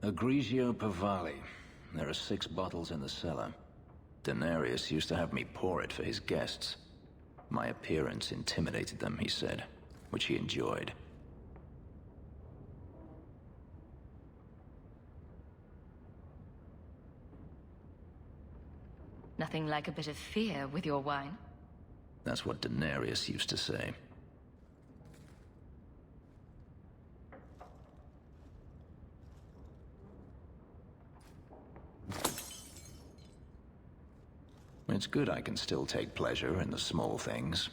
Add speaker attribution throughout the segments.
Speaker 1: Egregio Pavali. There are 6 bottles in the cellar. Denarius used to have me pour it for his guests. My appearance intimidated them, he said, which he enjoyed.
Speaker 2: Nothing like a bit of fear with your wine.
Speaker 1: That's what Denarius used to say. It's good I can still take pleasure in the small things.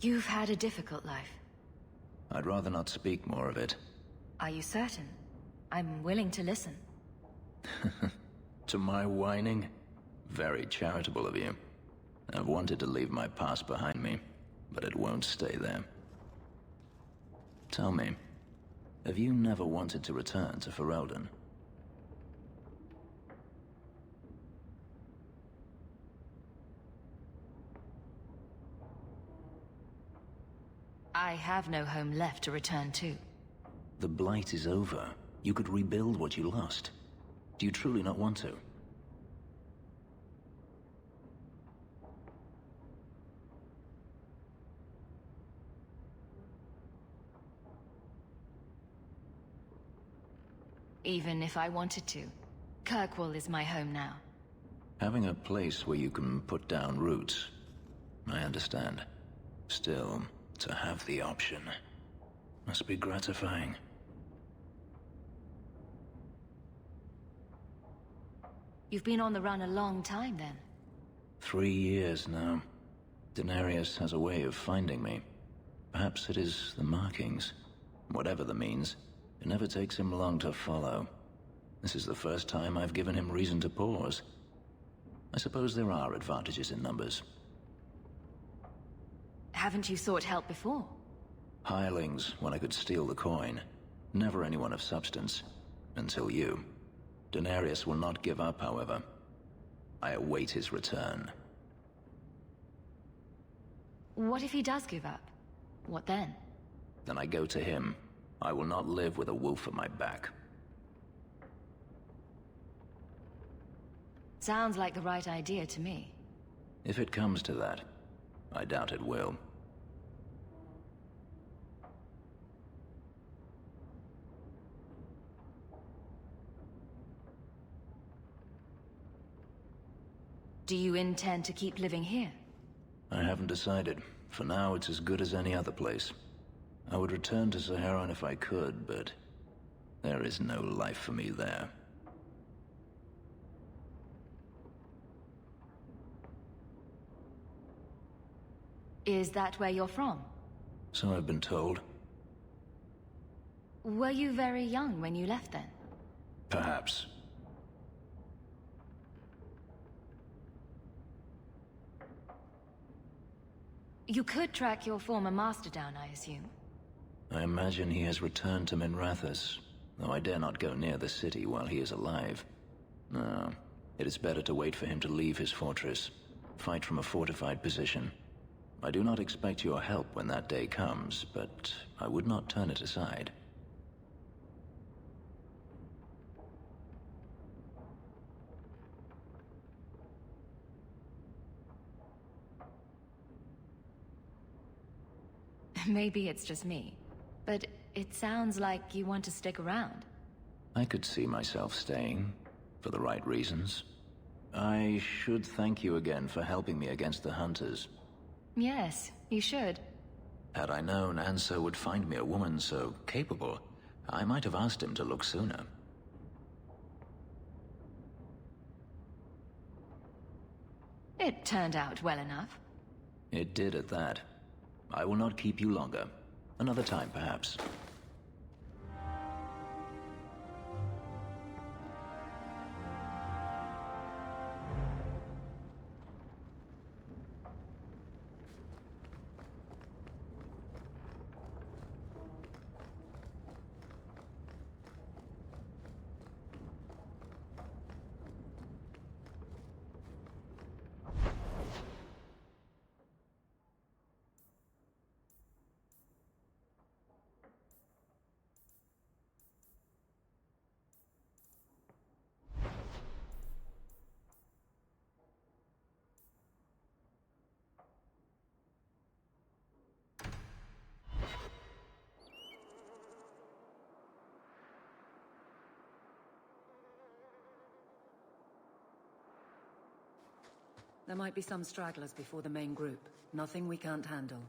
Speaker 2: You've had a difficult life.
Speaker 1: I'd rather not speak more of it.
Speaker 2: Are you certain? I'm willing to listen.
Speaker 1: To my whining? Very charitable of you. I've wanted to leave my past behind me, but it won't stay there. Tell me, have you never wanted to return to Ferelden?
Speaker 2: I have no home left to return to.
Speaker 1: The Blight is over. You could rebuild what you lost. Do you truly not want to?
Speaker 2: Even if I wanted to. Kirkwall is my home now.
Speaker 1: Having a place where you can put down roots. I understand. Still, to have the option must be gratifying.
Speaker 2: You've been on the run a long time, then.
Speaker 1: 3 years now. Denarius has a way of finding me. Perhaps it is the markings. Whatever the means, it never takes him long to follow. This is the first time I've given him reason to pause. I suppose there are advantages in numbers.
Speaker 2: Haven't you sought help before?
Speaker 1: Hirelings, when I could steal the coin. Never anyone of substance. Until you. Denarius will not give up, however. I await his return.
Speaker 2: What if he does give up? What then?
Speaker 1: Then I go to him. I will not live with a wolf at my back.
Speaker 2: Sounds like the right idea to me.
Speaker 1: If it comes to that, I doubt it will.
Speaker 2: Do you intend to keep living here?
Speaker 1: I haven't decided. For now, it's as good as any other place. I would return to Saharan if I could, but there is no life for me there.
Speaker 2: Is that where you're from?
Speaker 1: So I've been told.
Speaker 2: Were you very young when you left then?
Speaker 1: Perhaps.
Speaker 2: You could track your former master down, I assume.
Speaker 1: I imagine he has returned to Minrathous, though I dare not go near the city while he is alive. No, it is better to wait for him to leave his fortress, fight from a fortified position. I do not expect your help when that day comes, but I would not turn it aside.
Speaker 2: Maybe it's just me, but it sounds like you want to stick around.
Speaker 1: I could see myself staying, for the right reasons. I should thank you again for helping me against the hunters.
Speaker 2: Yes, you should.
Speaker 1: Had I known Anso would find me a woman so capable, I might have asked him to look sooner.
Speaker 2: It turned out well enough.
Speaker 1: It did at that. I will not keep you longer. Another time, perhaps.
Speaker 3: There might be some stragglers before the main group. Nothing we can't handle.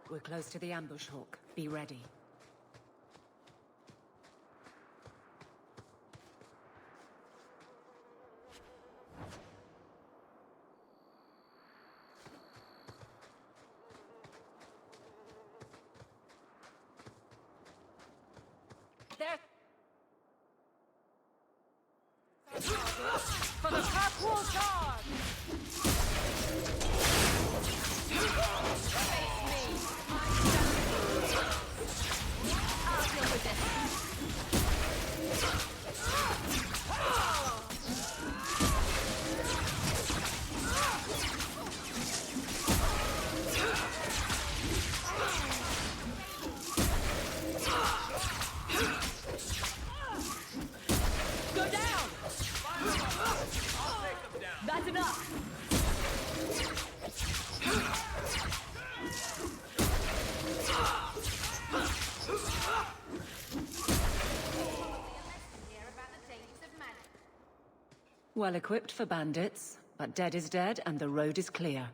Speaker 3: We're close to the ambush, Hawk. Be ready. There! For the top wall charge!
Speaker 2: I'll deal with this.
Speaker 3: Go down!
Speaker 2: That's enough.
Speaker 3: Well equipped for bandits, but dead is dead and the road is clear.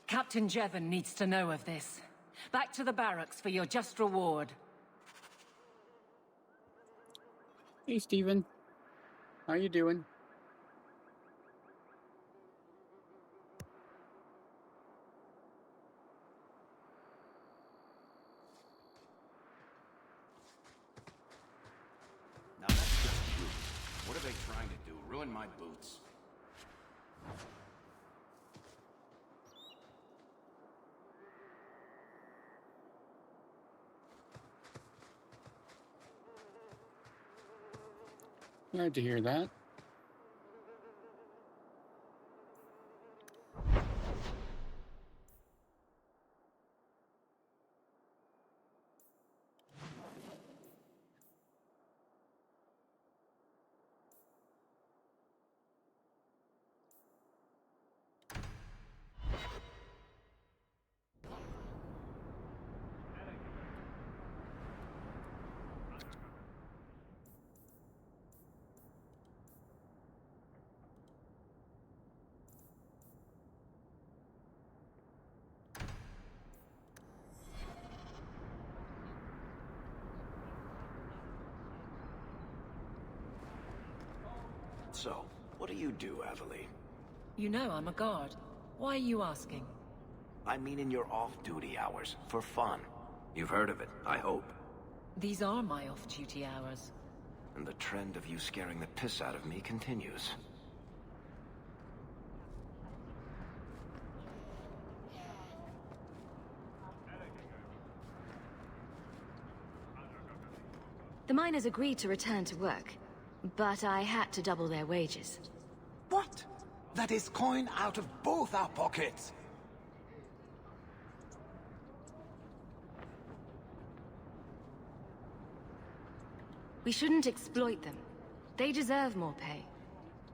Speaker 3: Captain Jevon needs to know of this. Back to the barracks for your just reward.
Speaker 4: Hey, Steven. How you doing?
Speaker 5: Now that's just you. What are they trying to do? Ruin my boots?
Speaker 4: Glad to hear that.
Speaker 5: So, what do you do, Avelie?
Speaker 3: You know I'm a guard. Why are you asking?
Speaker 5: I mean in your off-duty hours, for fun. You've heard of it, I hope.
Speaker 3: These are my off-duty hours.
Speaker 5: And the trend of you scaring the piss out of me continues.
Speaker 2: The miners agreed to return to work, but I had to double their wages.
Speaker 6: What? That is coin out of both our pockets.
Speaker 2: We shouldn't exploit them. They deserve more pay.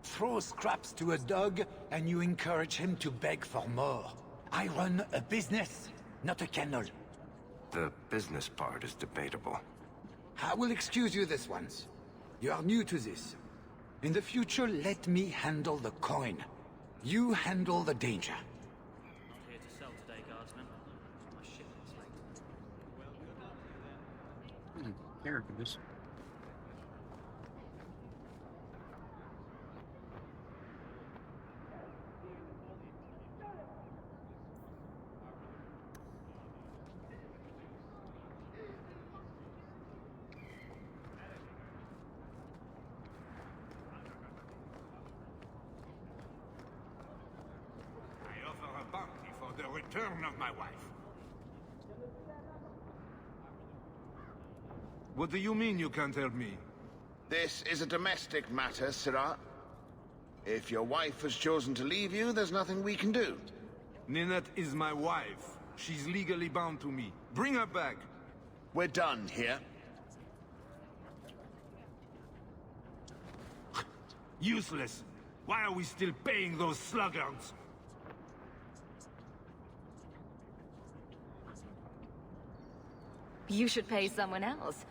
Speaker 6: Throw scraps to a dog and you encourage him to beg for more. I run a business, not a kennel.
Speaker 5: The business part is debatable.
Speaker 6: I will excuse you this once. You are new to this. In the future, let me handle the coin. You handle the danger.
Speaker 7: Not here to sell today, guardsman. My shipment's late.
Speaker 4: There it is.
Speaker 8: I offer a bounty for the return of my wife. What do you mean you can't help me?
Speaker 9: This is a domestic matter, Sirrah. If your wife has chosen to leave you, there's nothing we can do.
Speaker 8: Ninette is my wife. She's legally bound to me. Bring her back.
Speaker 9: We're done here.
Speaker 8: Useless. Why are we still paying those sluggards?
Speaker 2: You should pay someone else.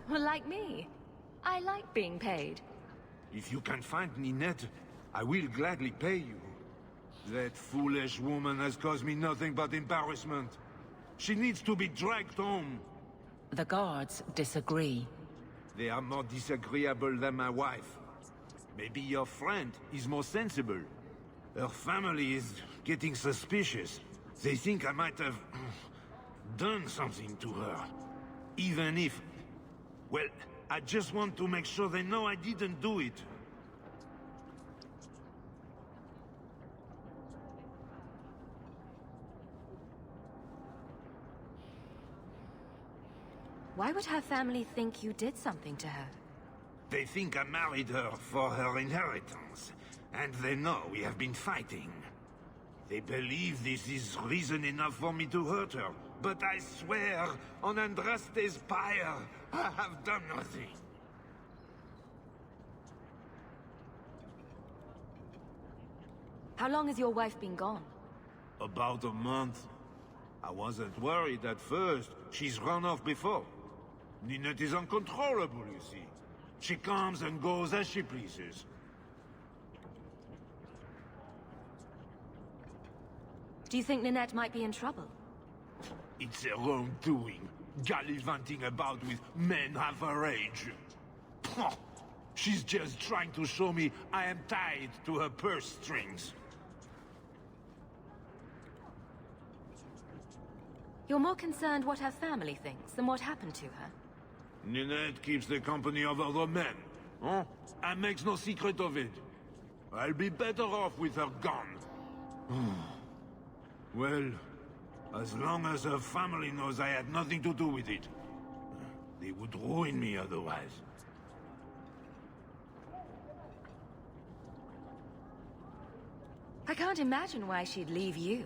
Speaker 2: Like me. I like being paid.
Speaker 8: If you can find Ninette, I will gladly pay you. That foolish woman has caused me nothing but embarrassment. She needs to be dragged home.
Speaker 3: The guards disagree.
Speaker 8: They are more disagreeable than my wife. Maybe your friend is more sensible. Her family is getting suspicious. They think I might have done something to her. Even if... Well, I just want to make sure they know I didn't do it.
Speaker 2: Why would her family think you did something to her?
Speaker 8: They think I married her for her inheritance, and they know we have been fighting. They believe this is reason enough for me to hurt her, but I swear, on Andraste's pyre, I have done nothing.
Speaker 2: How long has your wife been gone?
Speaker 8: About a month. I wasn't worried at first. She's run off before. Ninette is uncontrollable, you see. She comes and goes as she pleases.
Speaker 2: Do you think Ninette might be in trouble?
Speaker 8: It's her own doing, gallivanting about with men half her age. She's just trying to show me I am tied to her purse strings.
Speaker 2: You're more concerned what her family thinks than what happened to her.
Speaker 8: Ninette keeps the company of other men, huh? And makes no secret of it. I'll be better off with her gone. Well, as long as her family knows I had nothing to do with it, they would ruin me otherwise.
Speaker 2: I can't imagine why she'd leave you.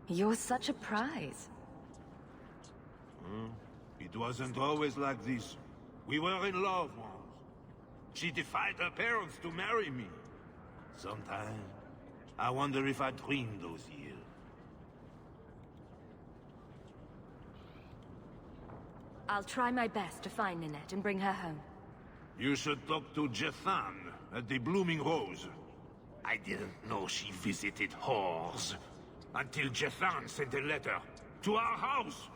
Speaker 2: You're such a prize.
Speaker 8: It wasn't always like this. We were in love once. She defied her parents to marry me. Sometimes, I wonder if I dreamed those years.
Speaker 2: I'll try my best to find Ninette and bring her home.
Speaker 8: You should talk to Jethan at the Blooming Rose. I didn't know she visited whores. Until Jethan sent a letter to our house.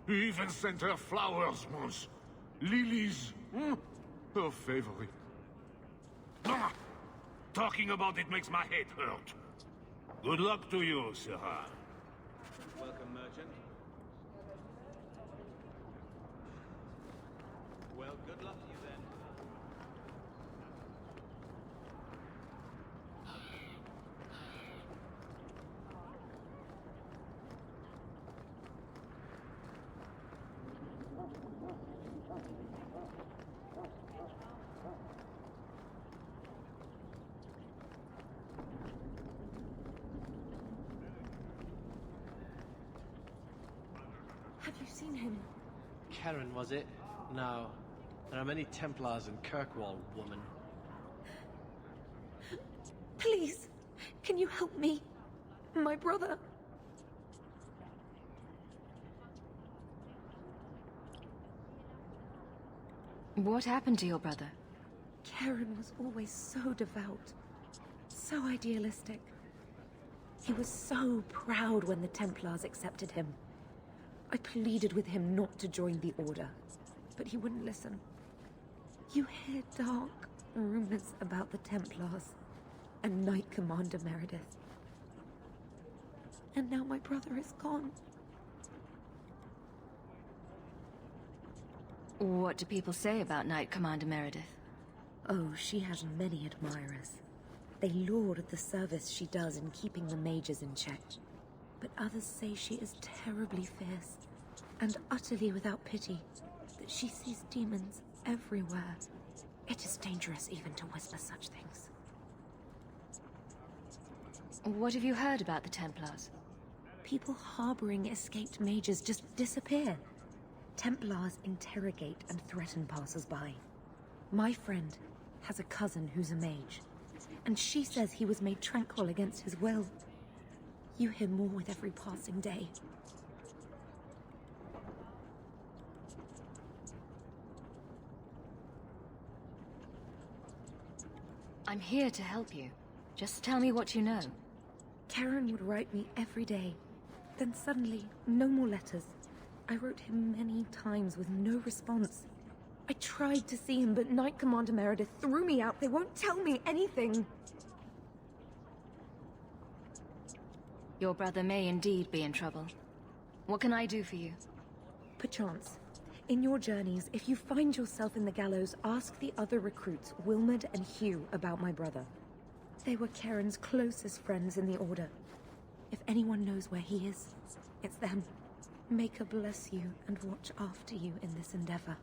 Speaker 8: He even sent her flowers once. Lilies. Her favorite. Talking about it makes my head hurt. Good luck to you, Syrah.
Speaker 7: Welcome, merchant. Well, good luck to you then.
Speaker 2: Have you seen him?
Speaker 10: Karen, was it? No. There are many Templars in Kirkwall, woman.
Speaker 2: Please, can you help me? My brother. What happened to your brother?
Speaker 11: Karen was always so devout, so idealistic. He was so proud when the Templars accepted him. I pleaded with him not to join the Order, but he wouldn't listen. You hear dark rumors about the Templars and Knight Commander Meredith. And now my brother is gone.
Speaker 2: What do people say about Knight Commander Meredith?
Speaker 11: Oh, she has many admirers. They laud the service she does in keeping the mages in check. But others say she is terribly fierce and utterly without pity, that she sees demons everywhere. It is dangerous even to whisper such things.
Speaker 2: What have you heard about the Templars?
Speaker 11: People harboring escaped mages just disappear. Templars interrogate and threaten passers-by. My friend has a cousin who's a mage, and she says he was made tranquil against his will. You hear more with every passing day.
Speaker 2: I'm here to help you. Just tell me what you know.
Speaker 11: Karen would write me every day. Then suddenly, no more letters. I wrote him many times with no response. I tried to see him, but Knight Commander Meredith threw me out. They won't tell me anything.
Speaker 2: Your brother may indeed be in trouble. What can I do for you?
Speaker 11: Perchance. In your journeys, if you find yourself in the gallows, ask the other recruits, Wilmerd and Hugh, about my brother. They were Karen's closest friends in the Order. If anyone knows where he is, it's them. Maker bless you and watch after you in this endeavor.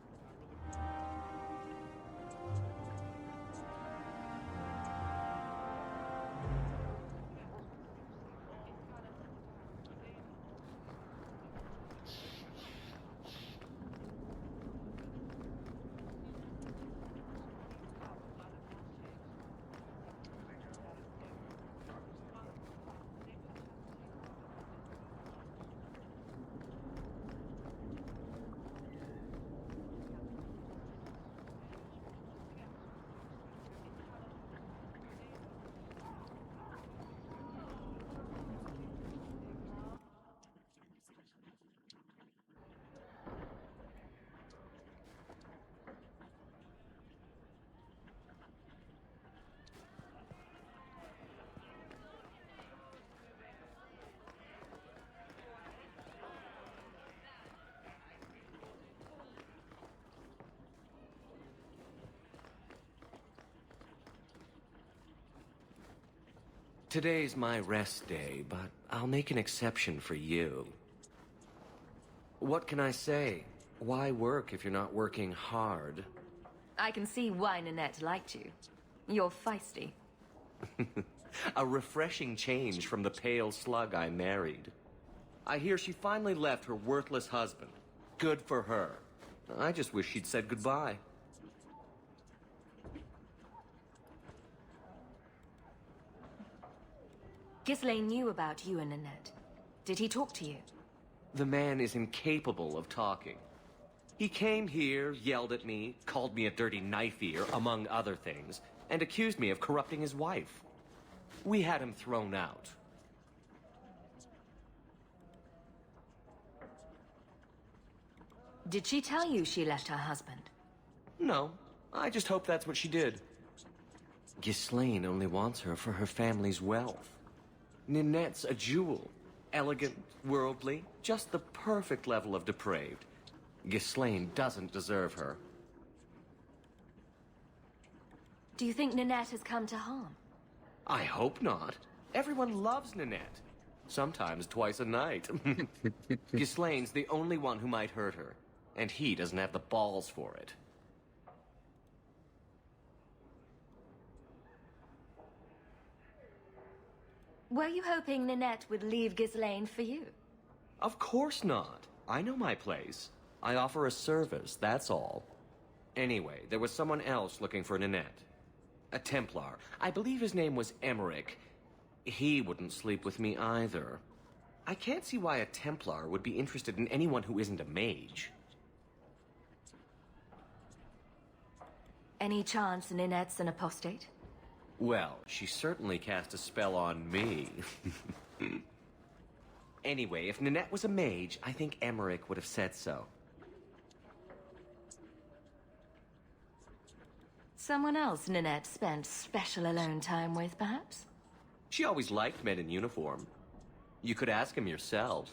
Speaker 12: Today's my rest day, but I'll make an exception for you. What can I say? Why work if you're not working hard?
Speaker 2: I can see why Nanette liked you. You're feisty.
Speaker 12: A refreshing change from the pale slug I married. I hear she finally left her worthless husband. Good for her. I just wish she'd said goodbye.
Speaker 2: Ghislaine knew about you and Nanette. Did he talk to you?
Speaker 12: The man is incapable of talking. He came here, yelled at me, called me a dirty knife-ear, among other things, and accused me of corrupting his wife. We had him thrown out.
Speaker 2: Did she tell you she left her husband?
Speaker 12: No, I just hope that's what she did. Ghislaine only wants her for her family's wealth. Ninette's a jewel. Elegant, worldly, just the perfect level of depraved. Ghislaine doesn't deserve her.
Speaker 2: Do you think Nanette has come to harm?
Speaker 12: I hope not. Everyone loves Ninette. Sometimes twice a night. Ghislaine's the only one who might hurt her, and he doesn't have the balls for it.
Speaker 2: Were you hoping Nanette would leave Ghislaine for you?
Speaker 12: Of course not. I know my place. I offer a service, that's all. Anyway, there was someone else looking for Ninette. A Templar. I believe his name was Emmerich. He wouldn't sleep with me either. I can't see why a Templar would be interested in anyone who isn't a mage.
Speaker 2: Any chance Ninette's an apostate?
Speaker 12: Well, she certainly cast a spell on me. Anyway, if Ninette was a mage, I think Emmerich would have said so.
Speaker 2: Someone else Ninette spent special alone time with, perhaps?
Speaker 12: She always liked men in uniform. You could ask him yourself.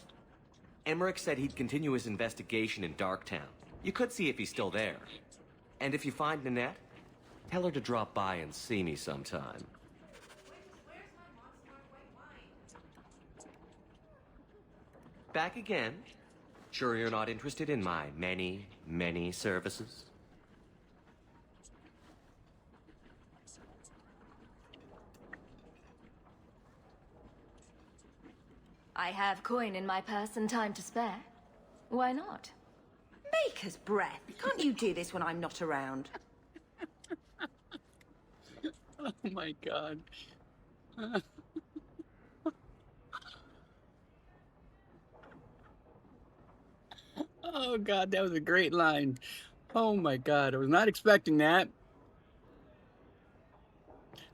Speaker 12: Emmerich said he'd continue his investigation in Darktown. You could see if he's still there. And if you find Ninette, tell her to drop by and see me sometime. Back again? Sure you're not interested in my many, many services?
Speaker 2: I have coin in my purse and time to spare. Why not?
Speaker 13: Maker's breath. Can't you do this when I'm not around?
Speaker 4: Oh my god. Oh god, that was a great line. Oh my god, I was not expecting that.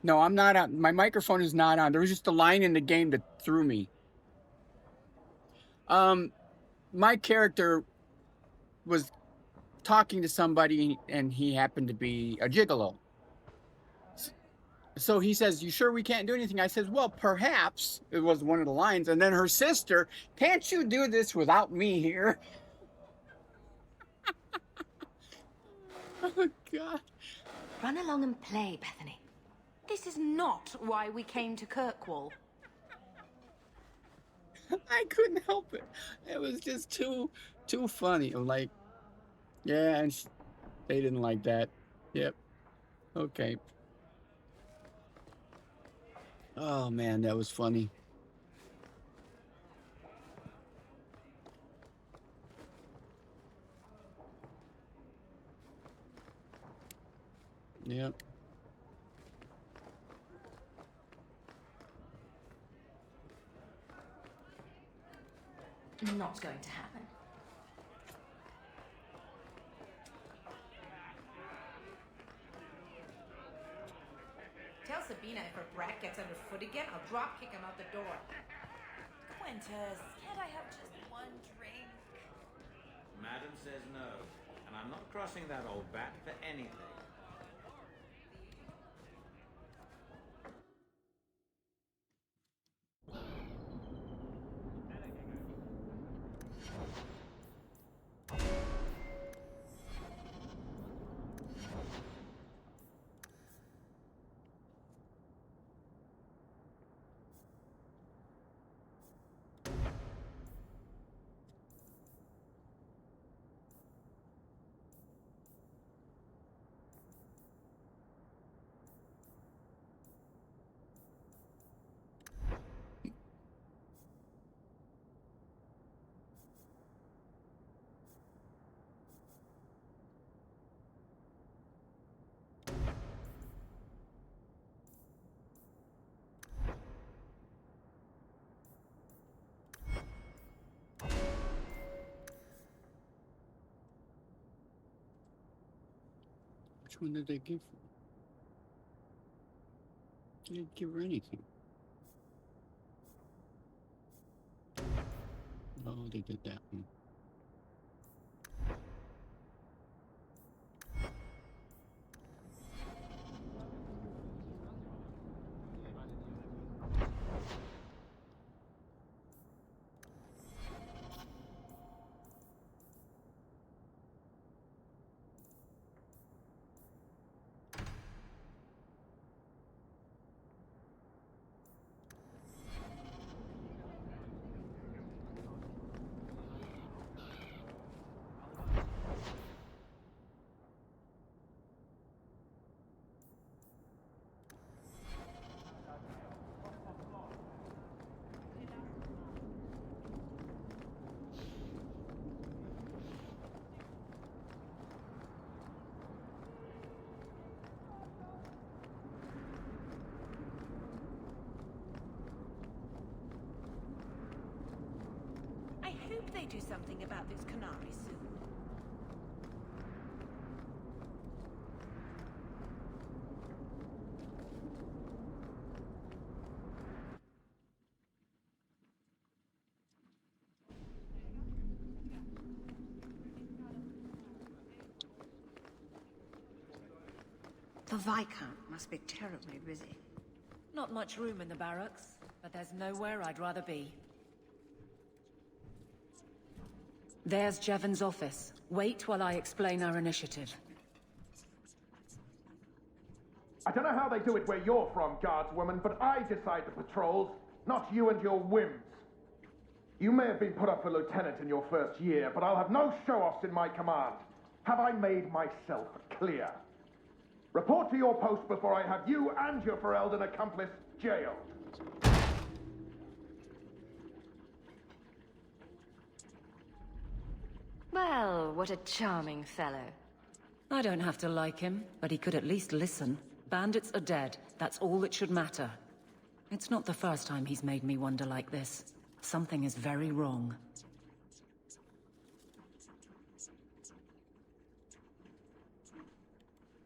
Speaker 4: No, I'm not on. My microphone is not on. There was just a line in the game that threw me. My character was talking to somebody, and he happened to be a gigolo. So he says, "You sure we can't do anything?" I says, "Well, perhaps." It was one of the lines. And then her sister, "Can't you do this without me here?" Oh, God.
Speaker 13: Run along and play, Bethany. This is not why we came to Kirkwall.
Speaker 4: I couldn't help it. It was just too funny. I'm like, yeah, and they didn't like that. Yep. Okay. Oh, man, that was funny. Yep.
Speaker 13: Not going to happen. Tell Sabina if her brat gets underfoot again, I'll drop kick him out the door. Quintus, can't I have just one drink?
Speaker 14: Madam says no, and I'm not crossing that old bat for anything.
Speaker 4: Which one did they give her? They didn't give her anything. Oh, they did that one.
Speaker 13: I hope they do something about this canary soon. The Viscount must be terribly busy.
Speaker 3: Not much room in the barracks, but there's nowhere I'd rather be. There's Jevon's office. Wait while I explain our initiative.
Speaker 15: I don't know how they do it where you're from, guardswoman, but I decide the patrols, not you and your whims. You may have been put up for lieutenant in your first year, but I'll have no show-offs in my command. Have I made myself clear? Report to your post before I have you and your Ferelden accomplice jailed.
Speaker 2: Well, what a charming fellow.
Speaker 3: I don't have to like him, but he could at least listen. Bandits are dead. That's all that should matter. It's not the first time he's made me wonder like this. Something is very wrong.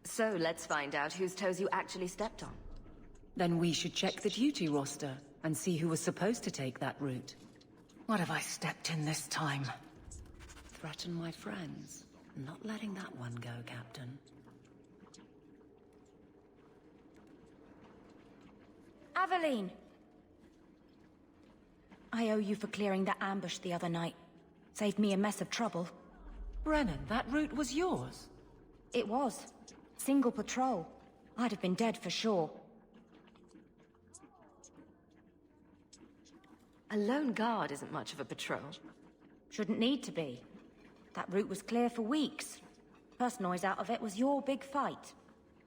Speaker 2: So let's find out whose toes you actually stepped on.
Speaker 3: Then we should check the duty roster and see who was supposed to take that route. What have I stepped in this time? Threaten my friends. Not letting that one go, Captain.
Speaker 16: Aveline! I owe you for clearing that ambush the other night. Saved me a mess of trouble.
Speaker 3: Brennan, that route was yours?
Speaker 16: It was. Single patrol. I'd have been dead for sure.
Speaker 2: A lone guard isn't much of a patrol.
Speaker 16: Shouldn't need to be. That route was clear for weeks. First noise out of it was your big fight.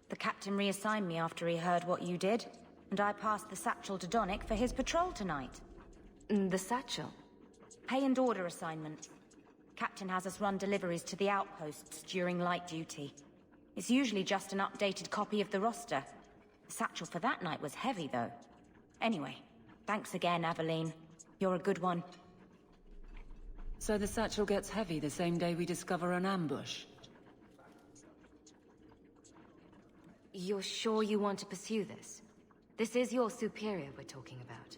Speaker 16: The captain reassigned me after he heard what you did, and I passed the satchel to Donnick for his patrol tonight.
Speaker 2: The satchel?
Speaker 16: Pay and order assignments. Captain has us run deliveries to the outposts during light duty. It's usually just an updated copy of the roster. The satchel for that night was heavy, though. Anyway, thanks again, Aveline. You're a good one.
Speaker 3: So the satchel gets heavy the same day we discover an ambush?
Speaker 2: You're sure you want to pursue this? This is your superior we're talking about.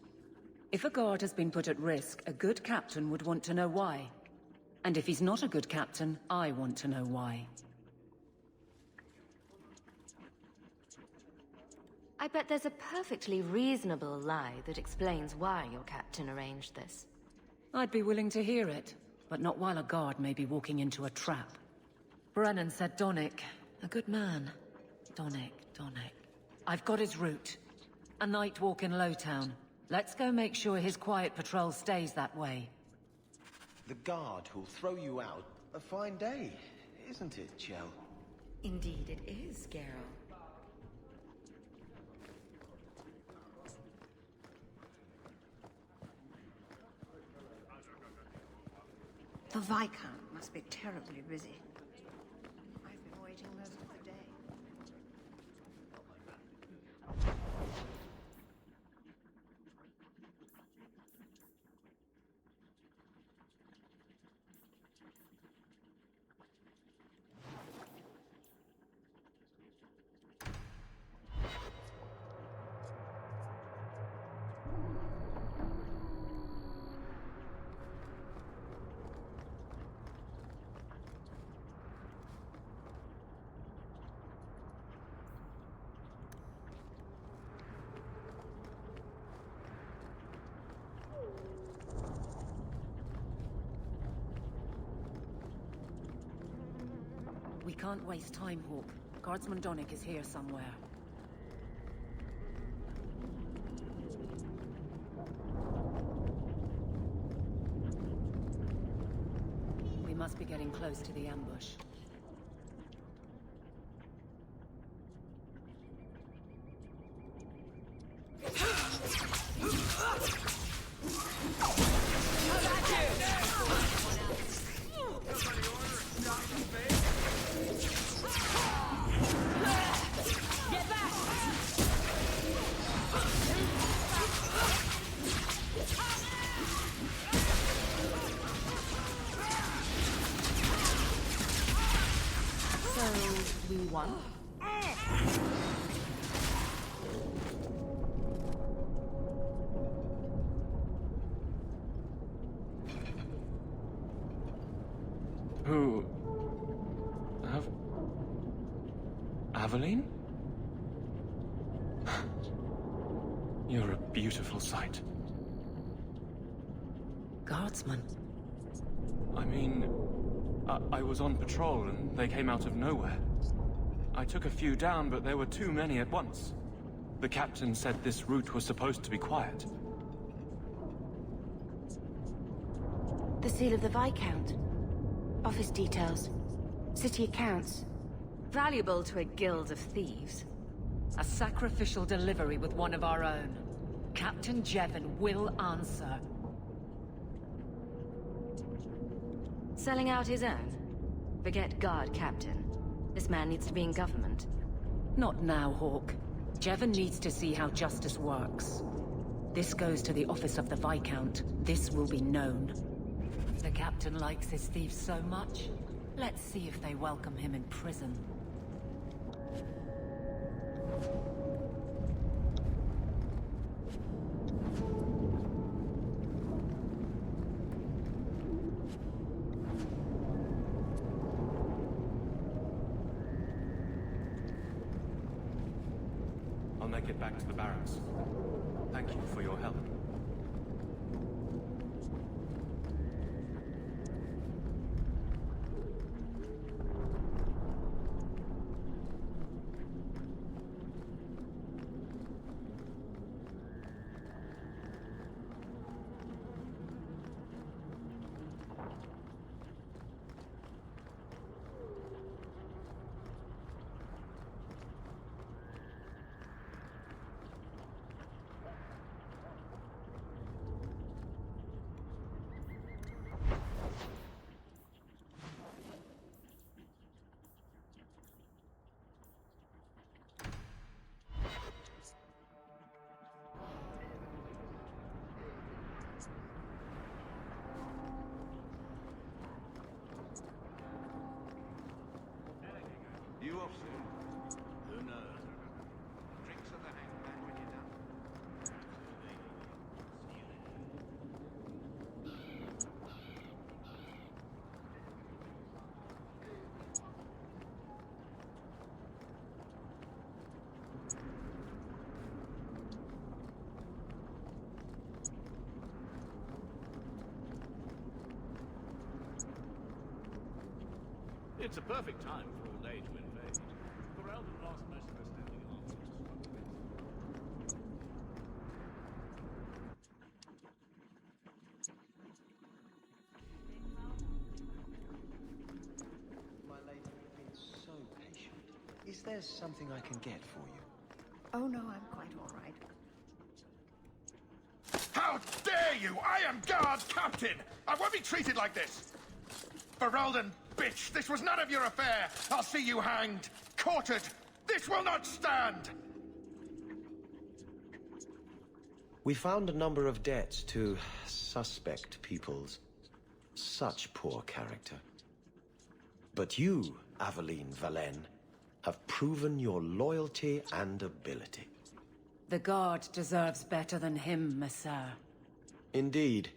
Speaker 3: If a guard has been put at risk, a good captain would want to know why. And if he's not a good captain, I want to know why.
Speaker 2: I bet there's a perfectly reasonable lie that explains why your captain arranged this.
Speaker 3: I'd be willing to hear it, but not while a guard may be walking into a trap. Brennan said Donnick. A good man. Donnick. I've got his route. A night walk in Lowtown. Let's go make sure his quiet patrol stays that way.
Speaker 17: The guard who'll throw you out. A fine day, isn't it, Jill?
Speaker 18: Indeed it is, Geralt. The Viscount must be terribly busy. I've been waiting most of the day.
Speaker 3: We can't waste time, Hawk. Guardsman Donnick is here somewhere. We must be getting close to the ambush.
Speaker 2: We won?
Speaker 19: Who... Aveline? You're a beautiful sight.
Speaker 3: Guardsman?
Speaker 19: I mean... I was on patrol and they came out of nowhere. I took a few down, but there were too many at once. The captain said this route was supposed to be quiet.
Speaker 16: The seal of the Viscount. Office details. City accounts.
Speaker 2: Valuable to a guild of thieves.
Speaker 3: A sacrificial delivery with one of our own. Captain Jevon will answer.
Speaker 2: Selling out his own? Forget guard captain. This man needs to be in government.
Speaker 3: Not now, Hawk. Jevon needs to see how justice works. This goes to the office of the Viscount. This will be known. The captain likes his thieves so much. Let's see if they welcome him in prison.
Speaker 19: take it back to the barracks. Thank you for your help.
Speaker 8: You off soon? Who knows? Drinks at the hangman when you're done.
Speaker 14: It's a perfect time for old age to invade. Ferelden lost most of her standing arms.
Speaker 17: My lady, you've been so patient. Is there something I can get for you?
Speaker 18: Oh no, I'm quite all right.
Speaker 15: How dare you! I am guard captain! I won't be treated like this! Ferelden, bitch! This was none of your affair! I'll see you hanged! Quartered! This will not stand!
Speaker 17: We found a number of debts to suspect peoples. Such poor character. But you, Aveline Valen, have proven your loyalty and ability.
Speaker 3: The Guard deserves better than him, Messere.
Speaker 17: Indeed.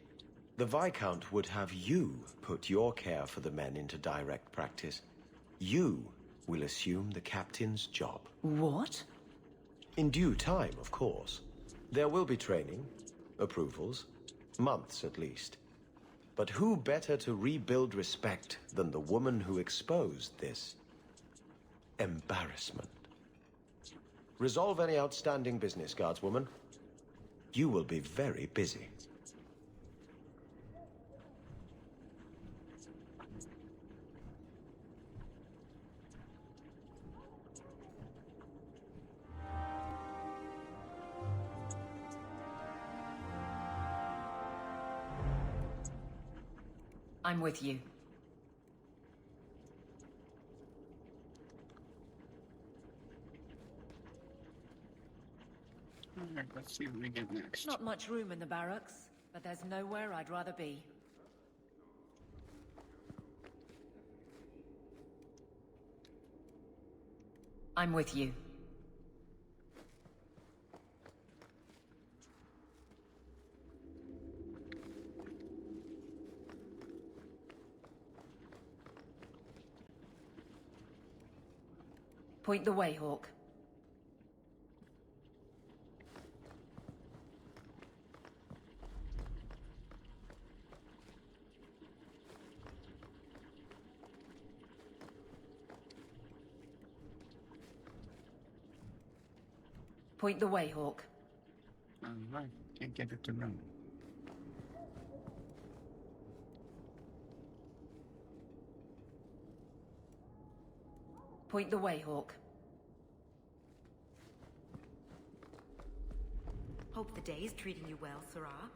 Speaker 17: The Viscount would have you put your care for the men into direct practice. You will assume the captain's job.
Speaker 3: What?
Speaker 17: In due time, of course. There will be training, approvals, months at least. But who better to rebuild respect than the woman who exposed this embarrassment? Resolve any outstanding business, guardswoman. You will be very busy.
Speaker 3: I'm with you.
Speaker 4: Alright, let's see what we get next.
Speaker 3: Not much room in the barracks, but there's nowhere I'd rather be. I'm with you. Point the way, Hawk. Point the way, Hawk.
Speaker 4: Alright, can't get it to run.
Speaker 3: Point the way, Hawk.
Speaker 13: Hope the day is treating you well, Syrah.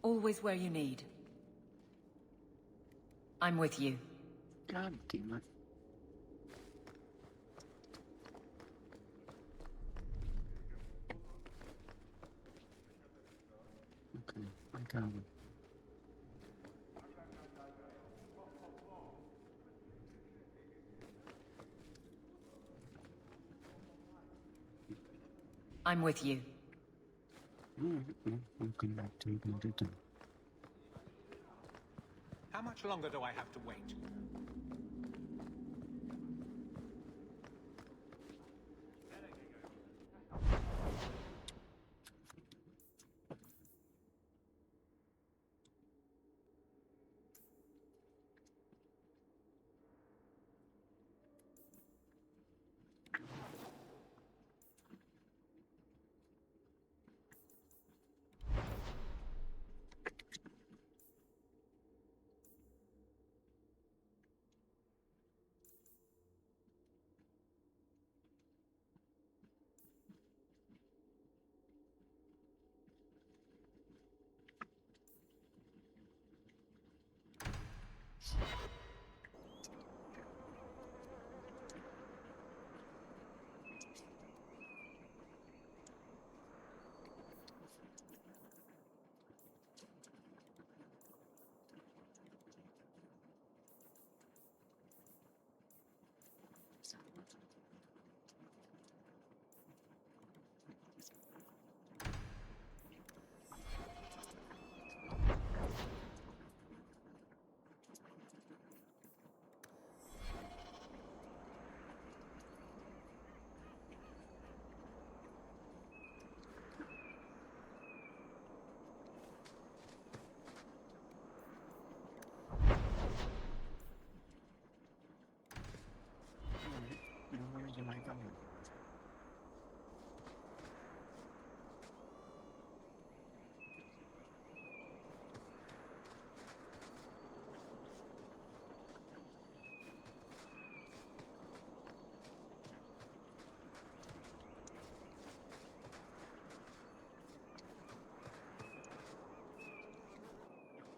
Speaker 3: Always where you need. I'm with you.
Speaker 4: God damn it. Okay, I got it.
Speaker 3: I'm with you.
Speaker 20: How much longer do I have to wait?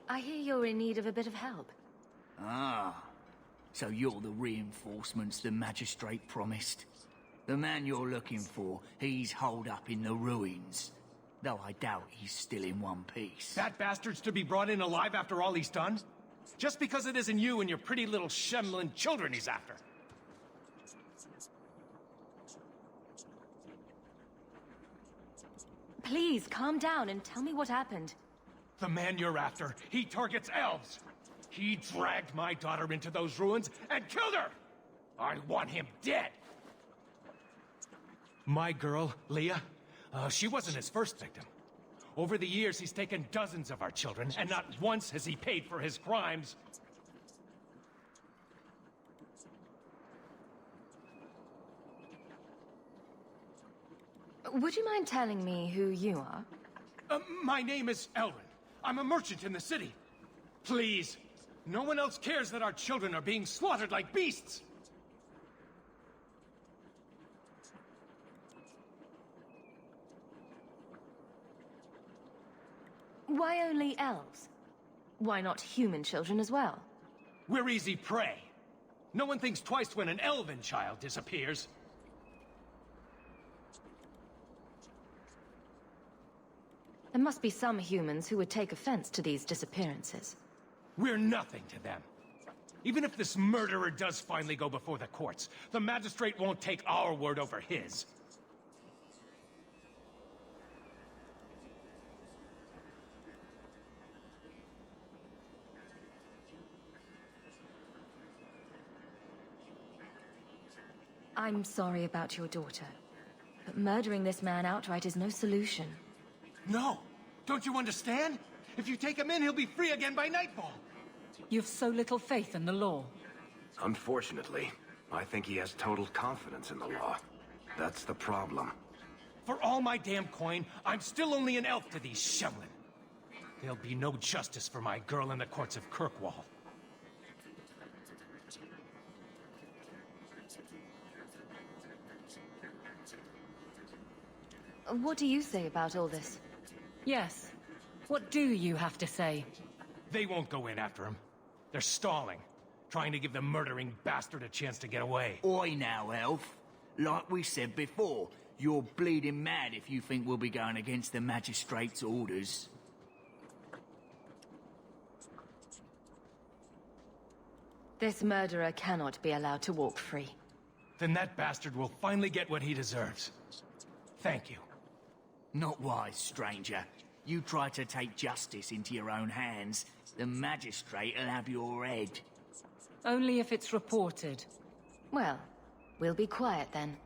Speaker 2: I hear you're in need of a bit of help.
Speaker 21: Ah, so you're the reinforcements the magistrate promised. The man you're looking for, he's holed up in the ruins. Though I doubt he's still in one piece.
Speaker 20: That bastard's to be brought in alive after all he's done? Just because it isn't you and your pretty little Shemlin children he's after.
Speaker 2: Please, calm down and tell me what happened.
Speaker 20: The man you're after, he targets elves. He dragged my daughter into those ruins and killed her! I want him dead! My girl, Leah, she wasn't his first victim. Over the years, he's taken dozens of our children, and not once has he paid for his crimes.
Speaker 2: Would you mind telling me who you are?
Speaker 20: My name is Elrin. I'm a merchant in the city. Please, no one else cares that our children are being slaughtered like beasts.
Speaker 2: Why only elves? Why not human children as well?
Speaker 20: We're easy prey. No one thinks twice when an elven child disappears.
Speaker 2: There must be some humans who would take offense to these disappearances.
Speaker 20: We're nothing to them. Even if this murderer does finally go before the courts, the magistrate won't take our word over his.
Speaker 2: I'm sorry about your daughter, but murdering this man outright is no solution.
Speaker 20: No! Don't you understand? If you take him in, he'll be free again by nightfall!
Speaker 3: You've so little faith in the law.
Speaker 5: Unfortunately, I think he has total confidence in the law. That's the problem.
Speaker 20: For all my damn coin, I'm still only an elf to these Shemlin. There'll be no justice for my girl in the courts of Kirkwall.
Speaker 2: What do you say about all this?
Speaker 3: Yes. What do you have to say?
Speaker 20: They won't go in after him. They're stalling, trying to give the murdering bastard a chance to get away.
Speaker 21: Oi now, elf. Like we said before, you're bleeding mad if you think we'll be going against the magistrate's orders.
Speaker 2: This murderer cannot be allowed to walk free.
Speaker 20: Then that bastard will finally get what he deserves. Thank you.
Speaker 21: Not wise, stranger. You try to take justice into your own hands, the magistrate'll have your head.
Speaker 3: Only if it's reported.
Speaker 2: Well, we'll be quiet then.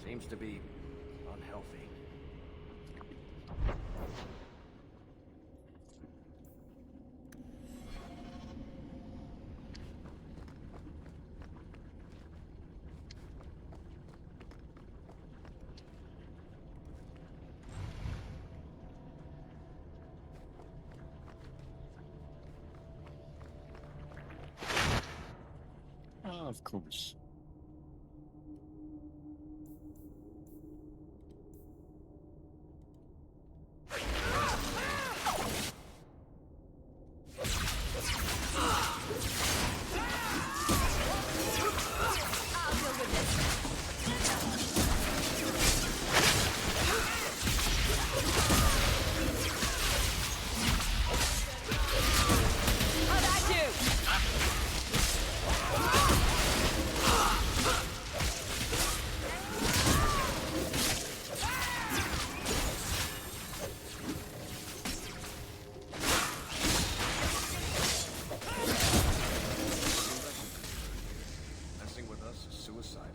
Speaker 5: Seems to be unhealthy.
Speaker 4: Oh, of course.
Speaker 5: Messing with us is suicidal.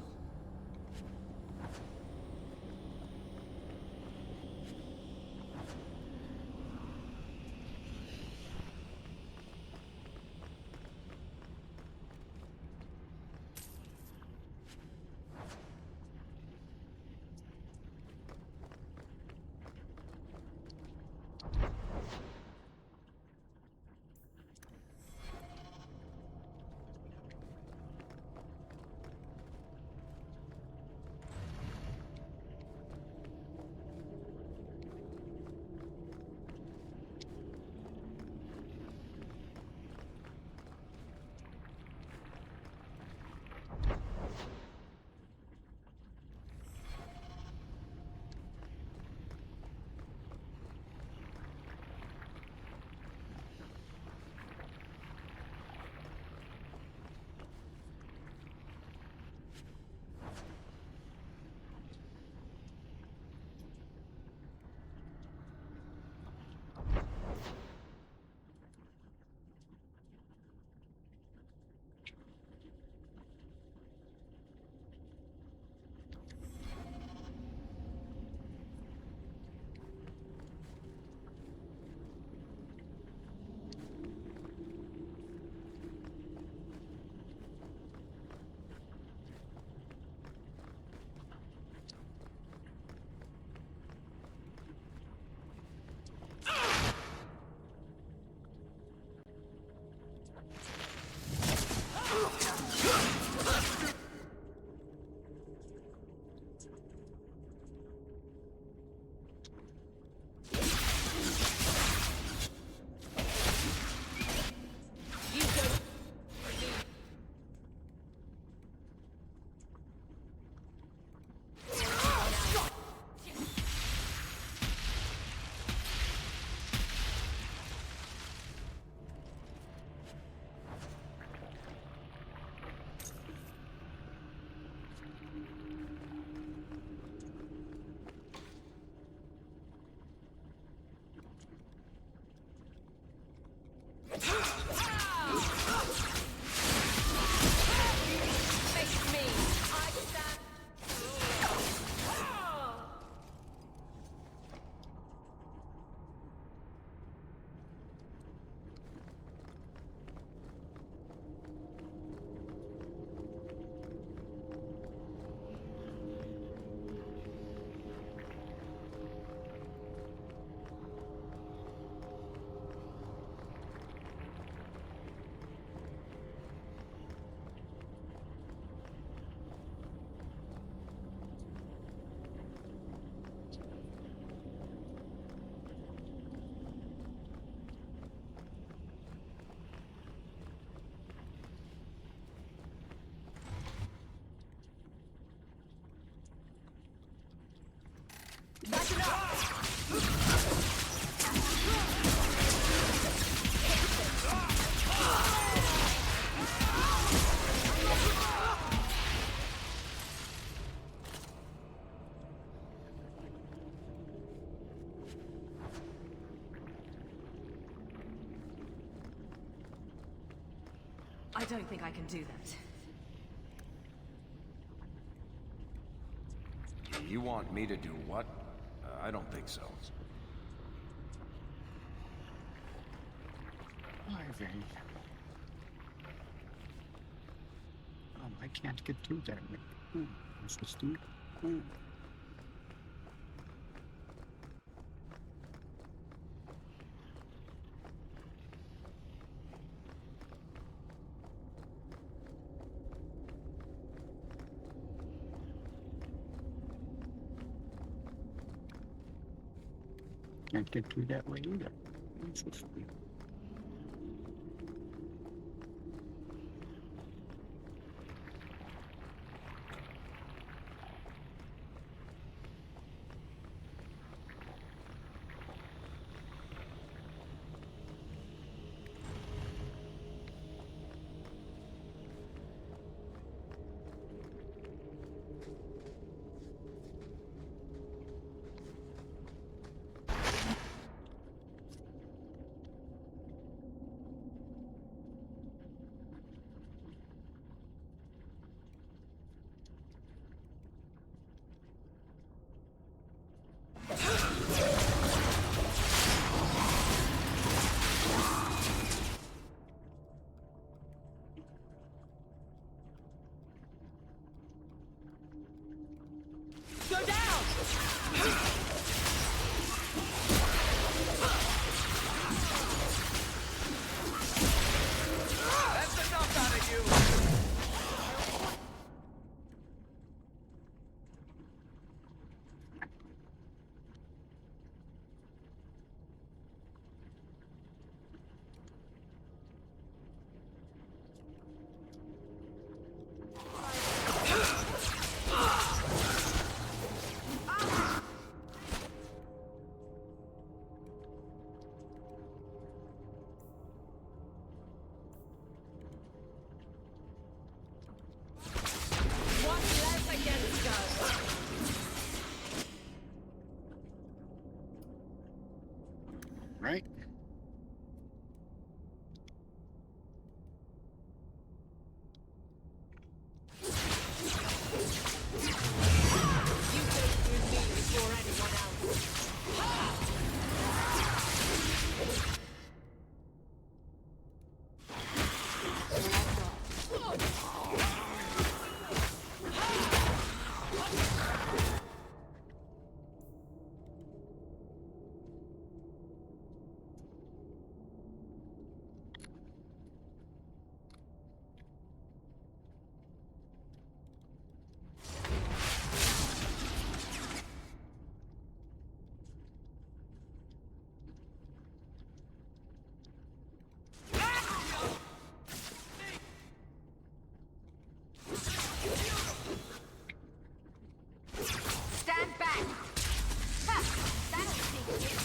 Speaker 2: I don't think I can do that.
Speaker 5: You want me to do what? I don't think so.
Speaker 4: Ivy. Oh, I can't get through that. I'm supposed to. Can't get through that way either. I'm supposed to.
Speaker 2: Go down!
Speaker 6: That's enough out of you!
Speaker 4: Right?
Speaker 13: Stand back! Ha! That'll teach you.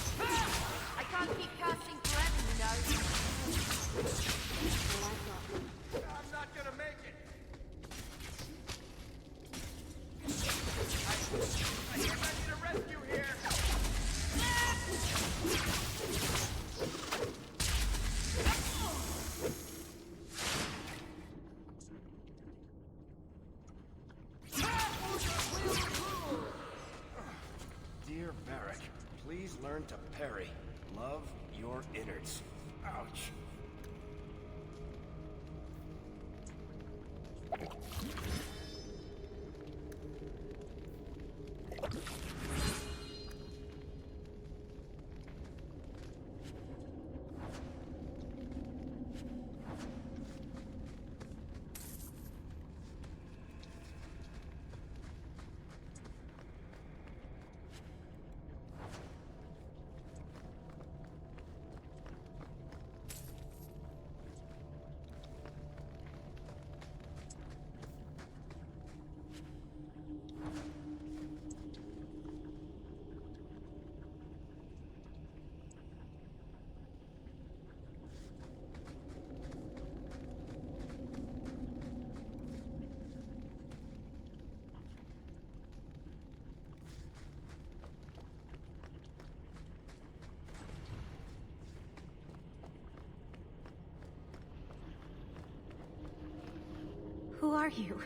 Speaker 13: I can't keep casting forever, you know.
Speaker 6: I'm not gonna make it! I think I need a rescue here!
Speaker 17: Dear Varric, please learn to parry. Love your innards. Ouch.
Speaker 11: Who are you?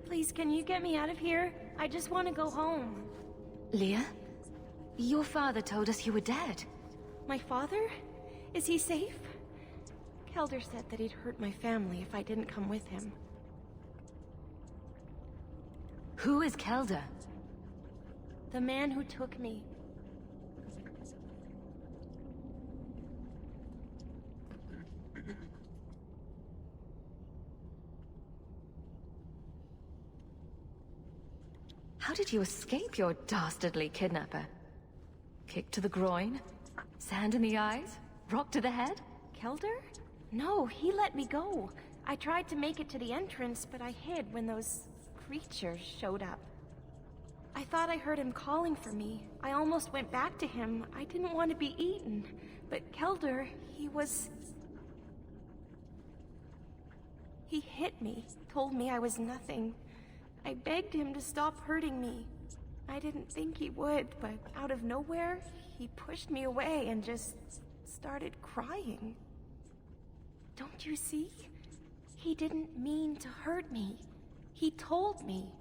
Speaker 11: Please, can you get me out of here? I just want to go home.
Speaker 2: Leah? Your father told us you were dead.
Speaker 11: My father? Is he safe? Kelder said that he'd hurt my family if I didn't come with him.
Speaker 2: Who is Kelder?
Speaker 11: The man who took me.
Speaker 2: How did you escape your dastardly kidnapper? Kick to the groin? Sand in the eyes? Rock to the head?
Speaker 11: Kelder? No, he let me go. I tried to make it to the entrance, but I hid when those creatures showed up. I thought I heard him calling for me. I almost went back to him. I didn't want to be eaten. But Kelder, He hit me, told me I was nothing. I begged him to stop hurting me. I didn't think he would, but out of nowhere, he pushed me away and just started crying. Don't you see? He didn't mean to hurt me. He told me.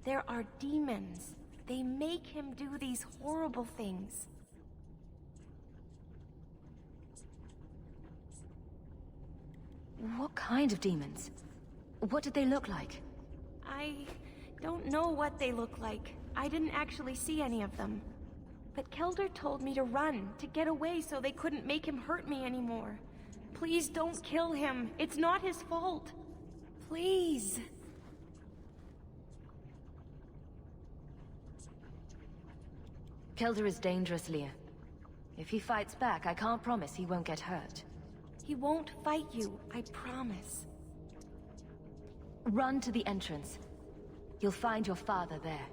Speaker 11: There are demons. They make him do these horrible things.
Speaker 2: What kind of demons? What did they look like?
Speaker 11: I don't know what they look like. I didn't actually see any of them. But Kelder told me to run, to get away so they couldn't make him hurt me anymore. Please don't kill him. It's not his fault. Please.
Speaker 2: Kelder is dangerous, Leah. If he fights back, I can't promise he won't get hurt.
Speaker 11: He won't fight you, I promise.
Speaker 2: Run to the entrance. You'll find your father there.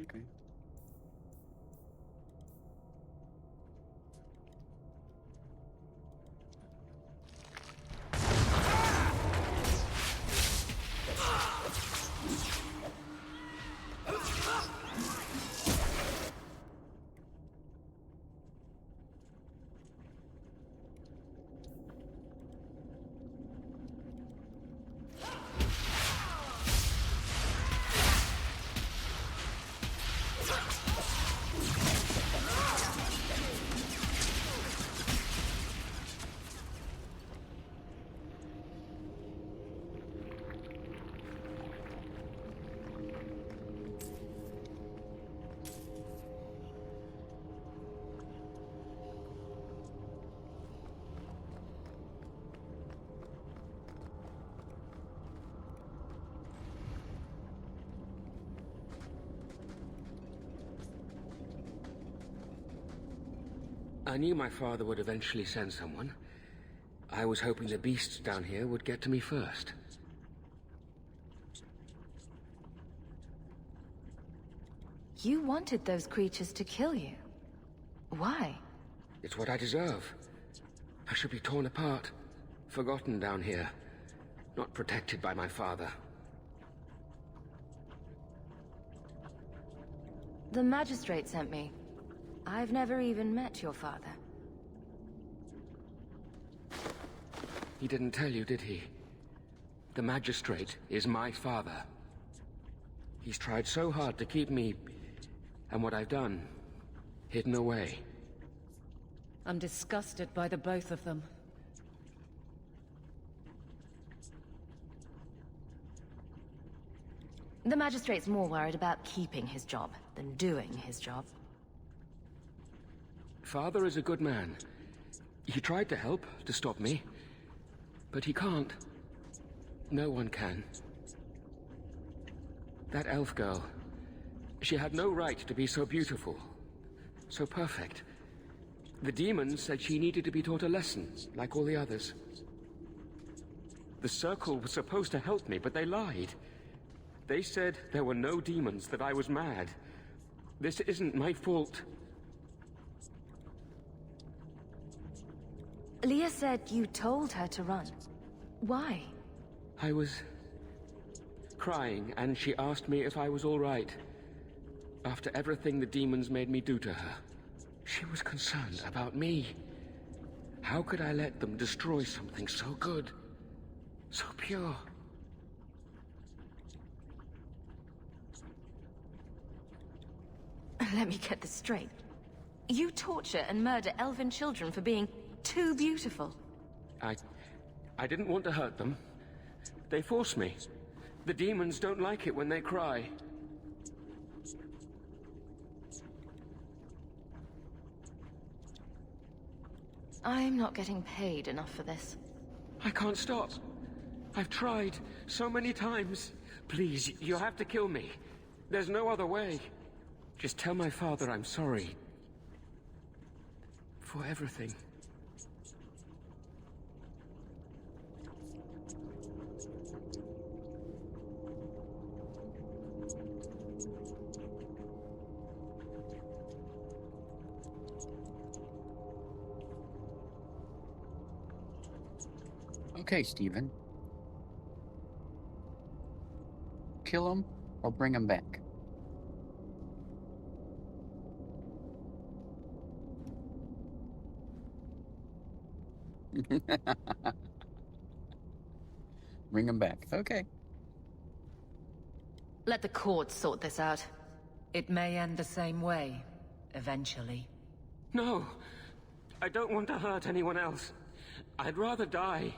Speaker 4: Okay.
Speaker 1: I knew my father would eventually send someone. I was hoping the beasts down here would get to me first.
Speaker 2: You wanted those creatures to kill you. Why?
Speaker 1: It's what I deserve. I should be torn apart, forgotten down here, not protected by my father.
Speaker 2: The magistrate sent me. I've never even met your father.
Speaker 1: He didn't tell you, did he? The magistrate is my father. He's tried so hard to keep me, and what I've done, hidden away.
Speaker 3: I'm disgusted by the both of them.
Speaker 2: The magistrate's more worried about keeping his job than doing his job.
Speaker 1: Father is a good man. He tried to help, to stop me. But he can't. No one can. That elf girl, she had no right to be so beautiful, so perfect. The demons said she needed to be taught a lesson, like all the others. The Circle was supposed to help me, but they lied. They said there were no demons, that I was mad. This isn't my fault.
Speaker 2: Leah said you told her to run. Why?
Speaker 1: I was crying, and she asked me if I was all right. After everything the demons made me do to her, she was concerned about me. How could I let them destroy something so good, so pure?
Speaker 2: Let me get this straight. You torture and murder elven children for being too beautiful.
Speaker 1: I didn't want to hurt them. They forced me. The demons don't like it when they cry.
Speaker 2: I'm not getting paid enough for this.
Speaker 1: I can't stop. I've tried so many times. Please, you have to kill me. There's no other way. Just tell my father I'm sorry. For everything.
Speaker 4: Okay, Stephen. Kill him or bring him back. Bring him back. Okay.
Speaker 2: Let the courts sort this out.
Speaker 3: It may end the same way, eventually.
Speaker 1: No. I don't want to hurt anyone else. I'd rather die.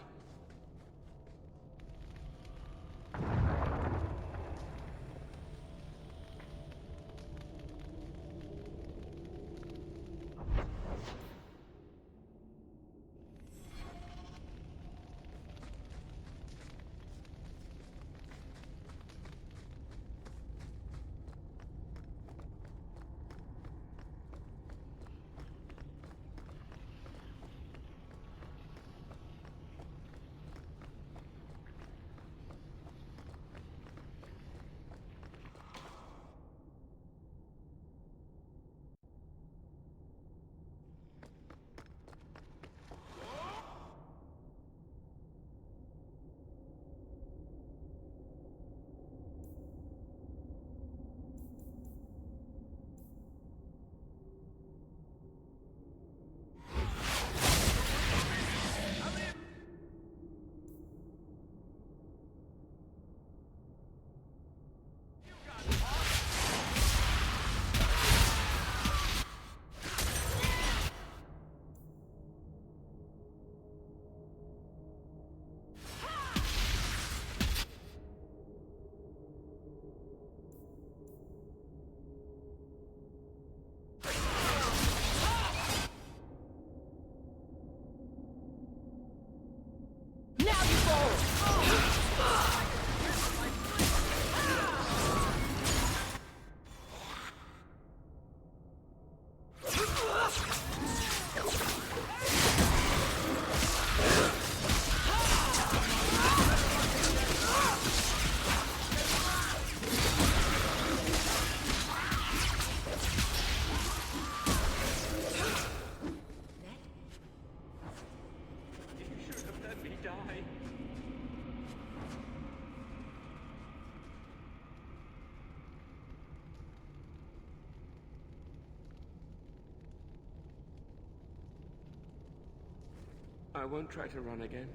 Speaker 1: I won't try to run again.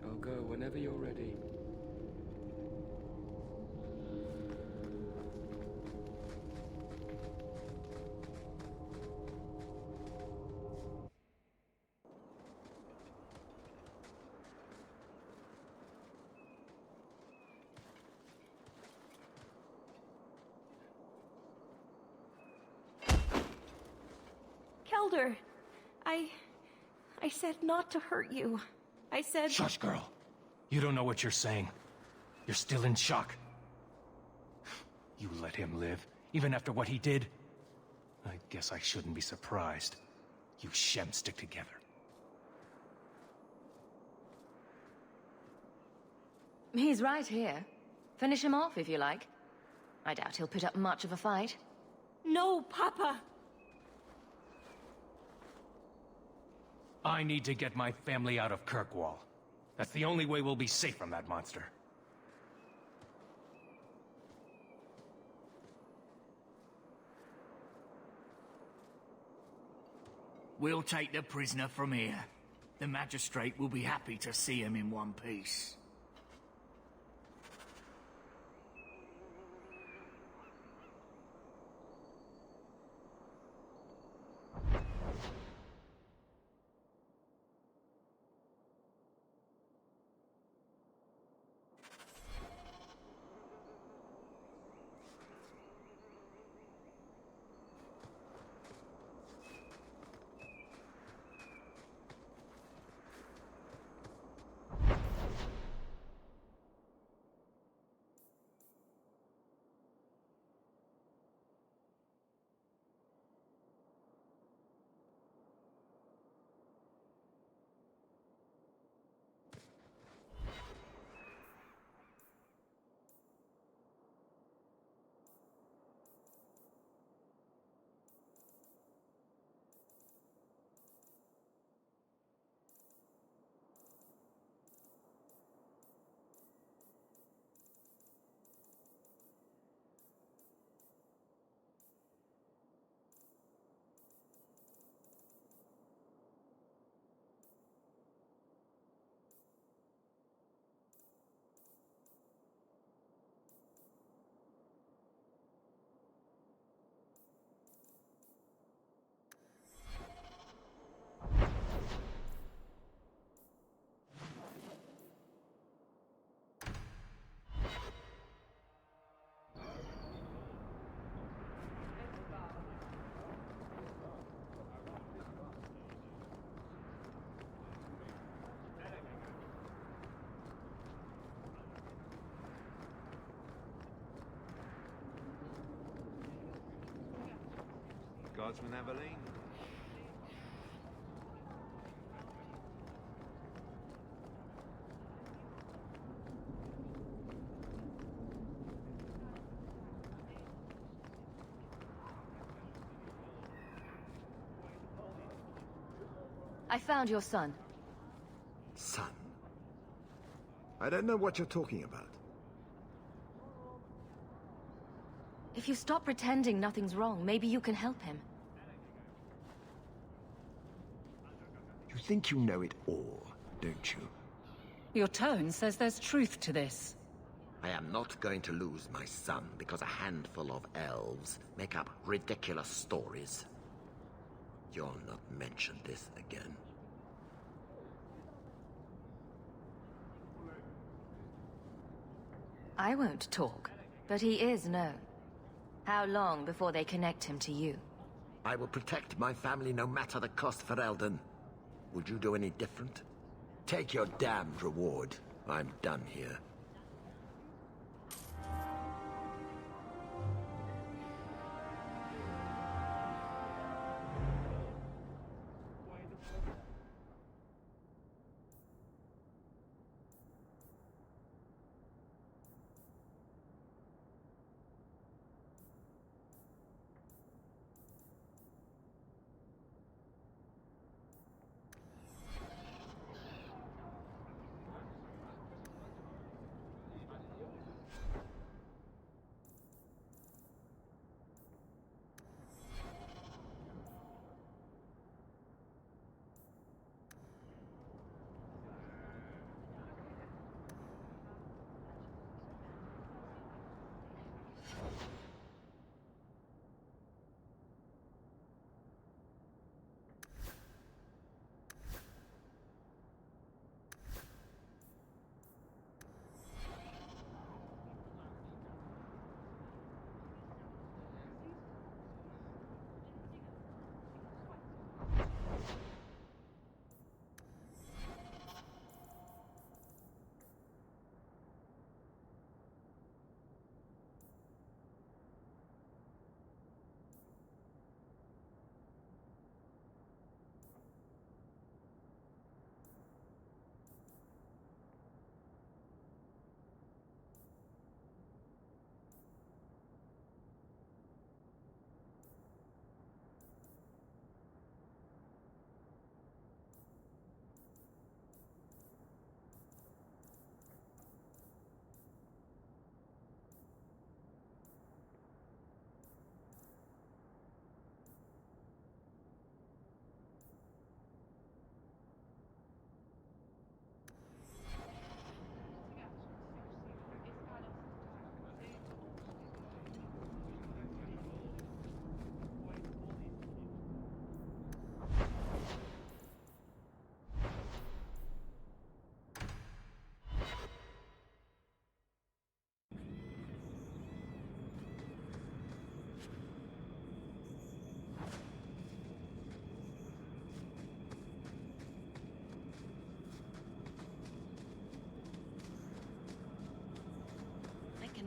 Speaker 1: I'll go whenever you're ready.
Speaker 11: Kelder, I said not to hurt you. I said...
Speaker 20: Shush, girl. You don't know what you're saying. You're still in shock. You let him live, even after what he did? I guess I shouldn't be surprised. You Shem stick together.
Speaker 2: He's right here. Finish him off, if you like. I doubt he'll put up much of a fight.
Speaker 11: No, Papa!
Speaker 20: I need to get my family out of Kirkwall. That's the only way we'll be safe from that monster.
Speaker 21: We'll take the prisoner from here. The magistrate will be happy to see him in one piece.
Speaker 8: Guardsman Aveline?
Speaker 2: I found your son.
Speaker 5: Son? I don't know what you're talking about.
Speaker 2: If you stop pretending nothing's wrong, maybe you can help him.
Speaker 5: You think you know it all, don't you?
Speaker 3: Your tone says there's truth to this.
Speaker 5: I am not going to lose my son because a handful of elves make up ridiculous stories. You'll not mention this again.
Speaker 2: I won't talk, but he is known. How long before they connect him to you?
Speaker 5: I will protect my family no matter the cost, Ferelden. Would you do any different? Take your damned reward. I'm done here.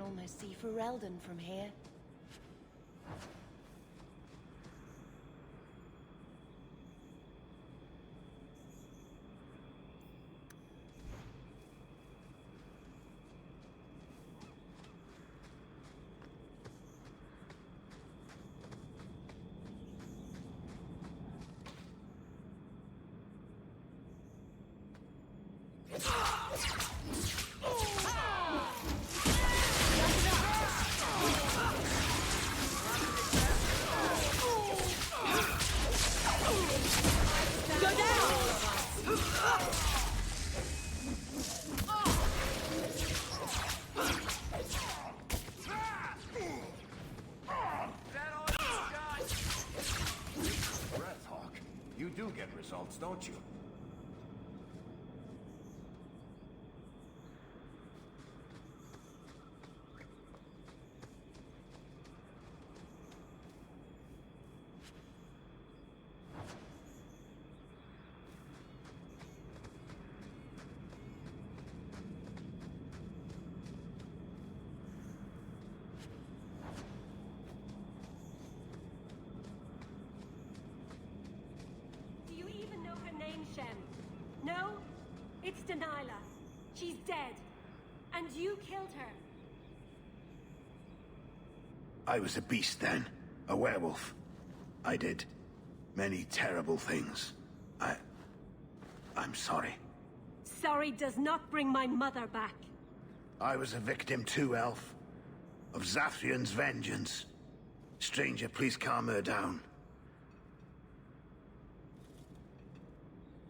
Speaker 9: can almost see Ferelden from here.
Speaker 22: Breathhawk, you do get results, don't you?
Speaker 23: Do you even know her name, Shem? No? It's Delilah. She's dead. And you killed her.
Speaker 22: I was a beast then. A werewolf. I did many terrible things. I'm sorry.
Speaker 23: Sorry does not bring my mother back.
Speaker 22: I was a victim too, Elf. Of Zathrian's vengeance. Stranger, please calm her down.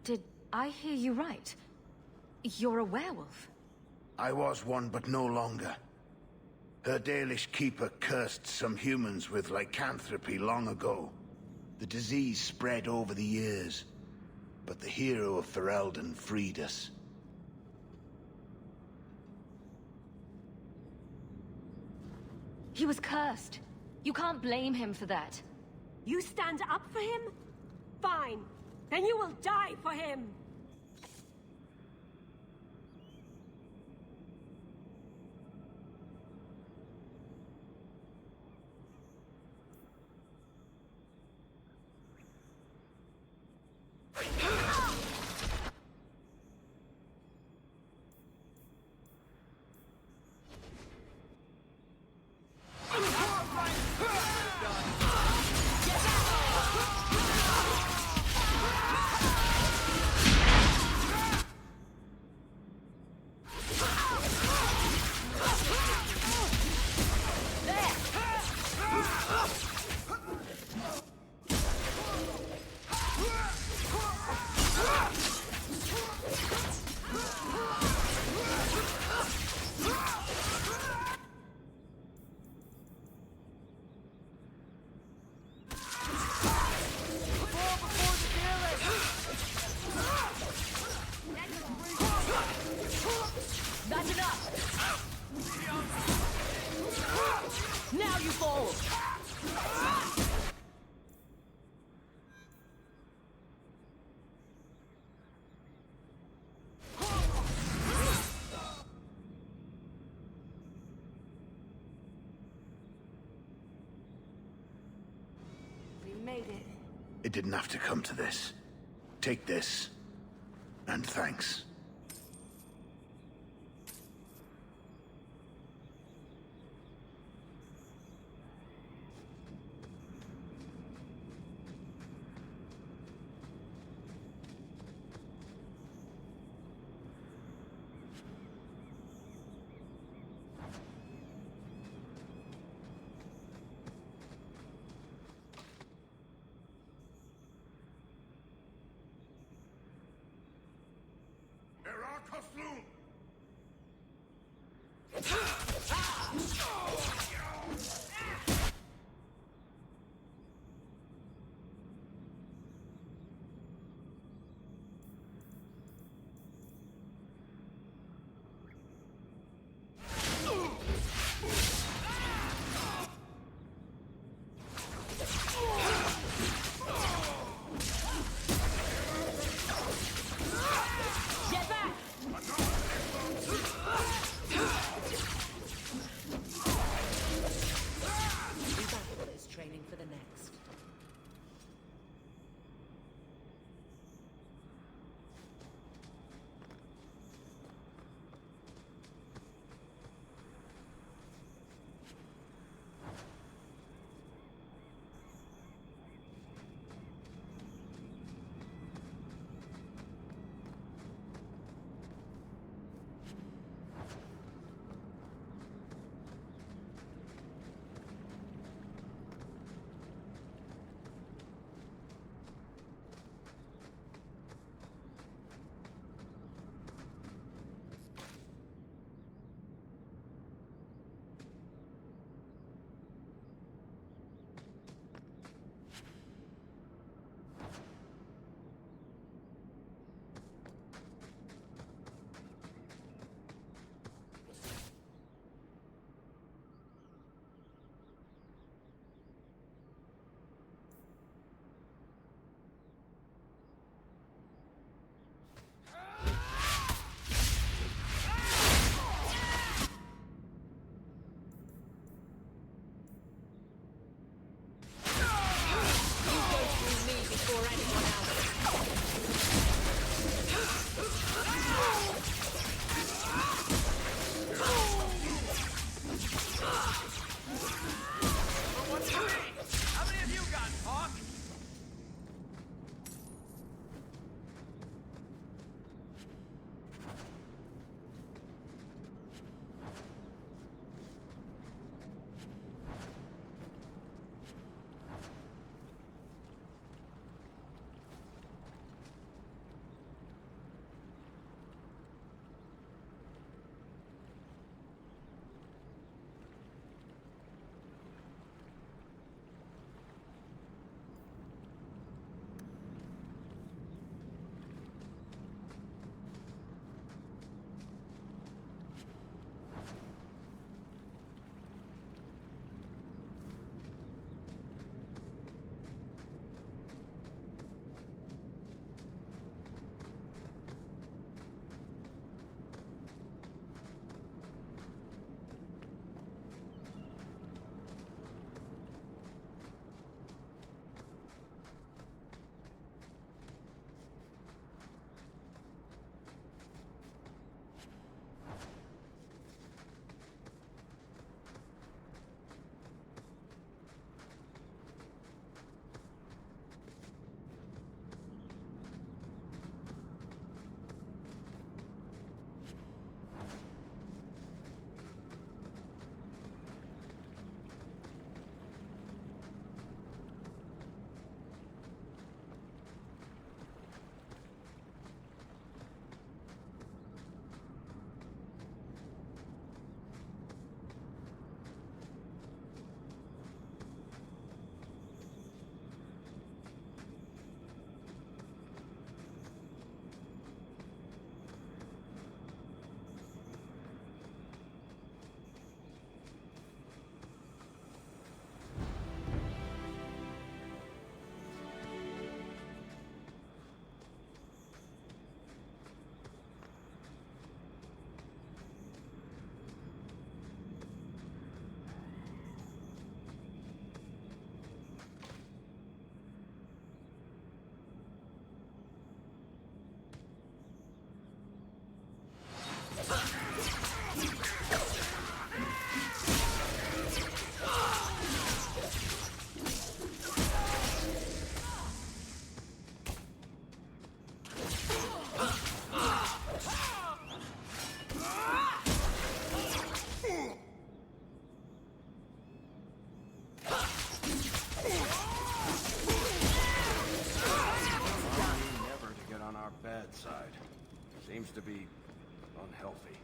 Speaker 2: Did I hear you right? You're a werewolf?
Speaker 22: I was one, but no longer. Her Dalish keeper cursed some humans with lycanthropy long ago. The disease spread over the years, but the hero of Ferelden freed us.
Speaker 2: He was cursed. You can't blame him for that.
Speaker 23: You stand up for him? Fine. Then you will die for him.
Speaker 2: That's enough! Now you fall!
Speaker 23: We made it.
Speaker 22: It didn't have to come to this. Take this. And thanks.
Speaker 8: seems to be unhealthy.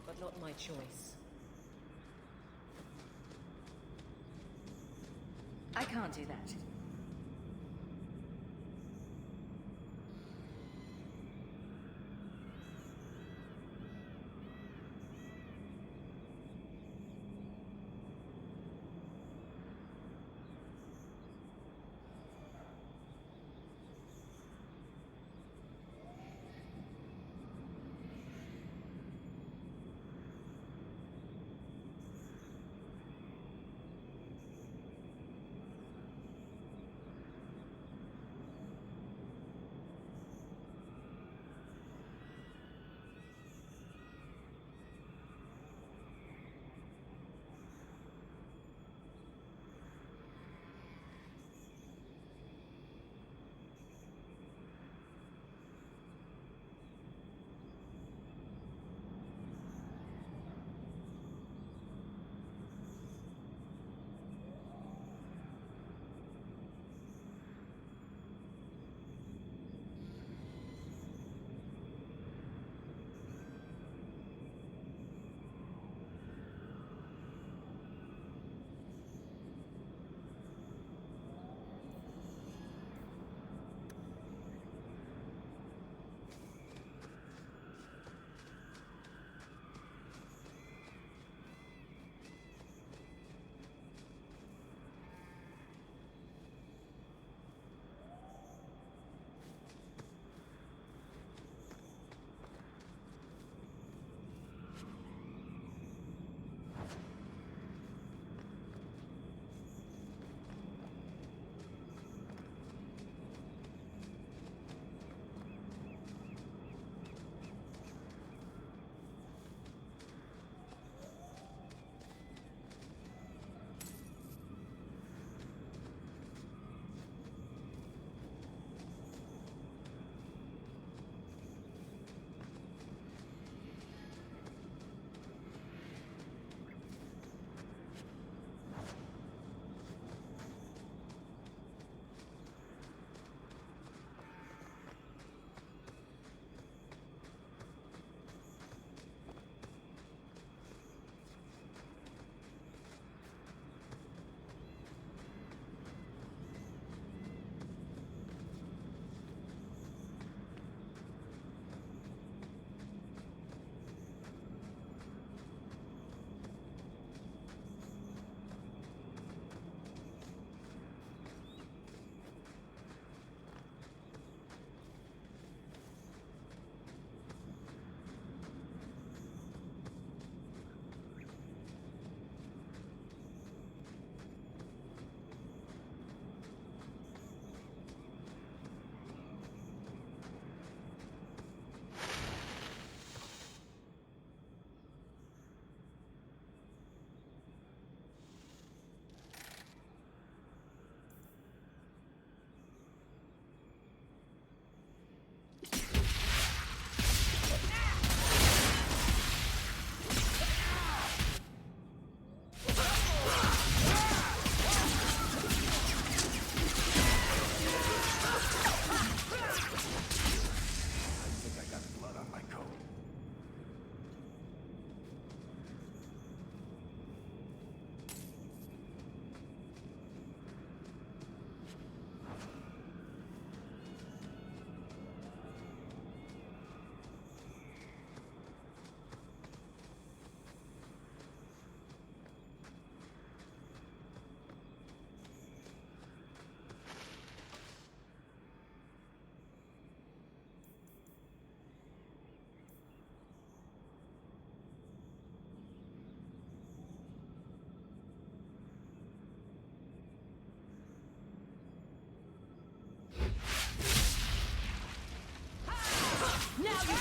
Speaker 3: But not my choice.
Speaker 2: I can't do that.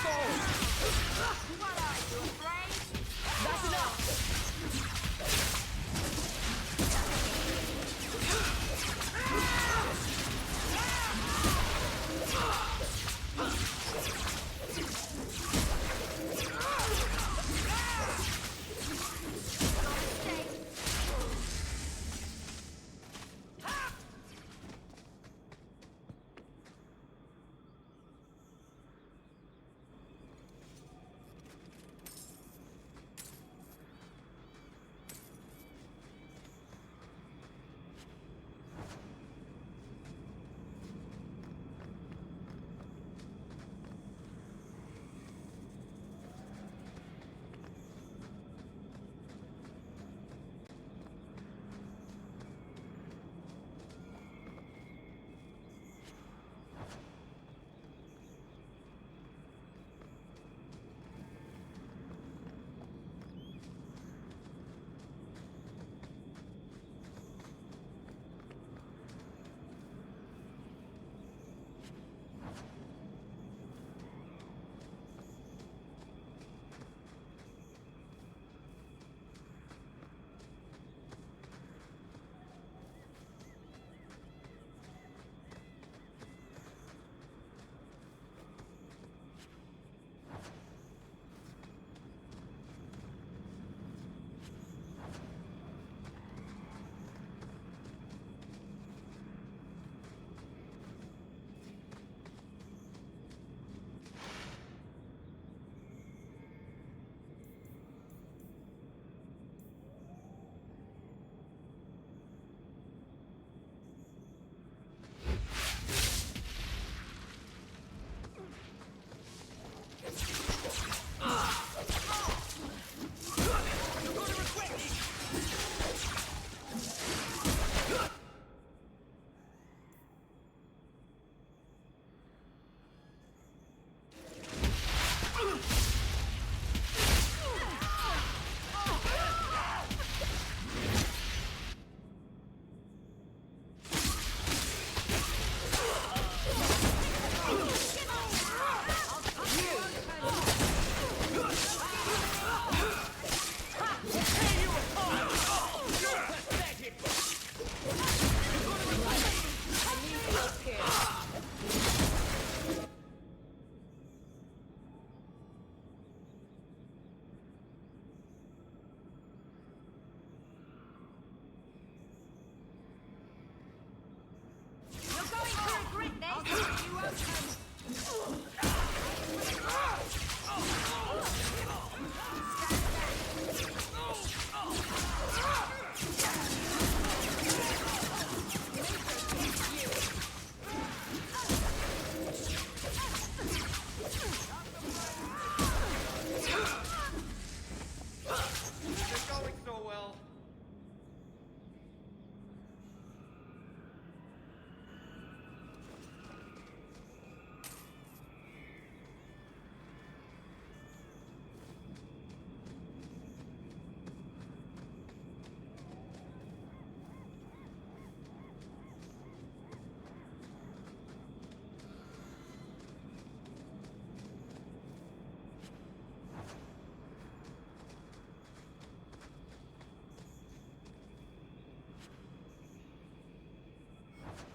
Speaker 13: What are you, afraid? That's enough!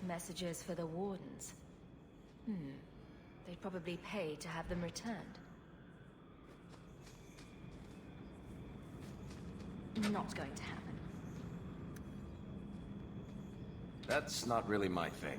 Speaker 2: Messages for the Wardens. They'd probably pay to have them returned. Not going to happen.
Speaker 17: That's not really my thing.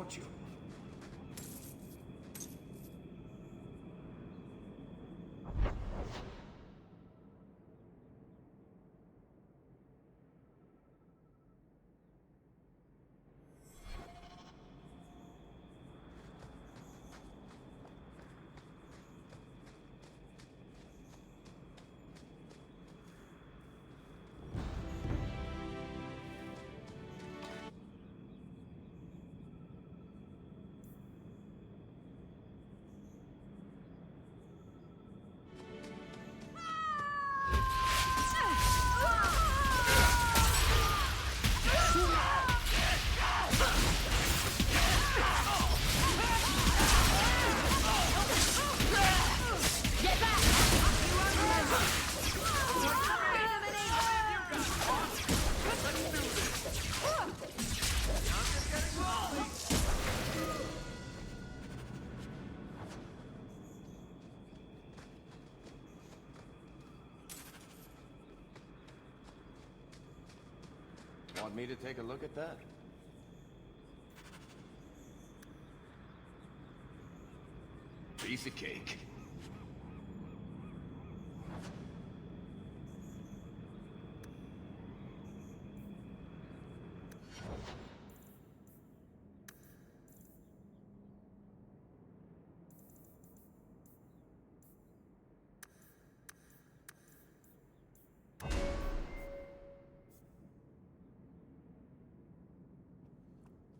Speaker 20: support you.
Speaker 17: Want me to take a look at that?
Speaker 20: Piece of cake.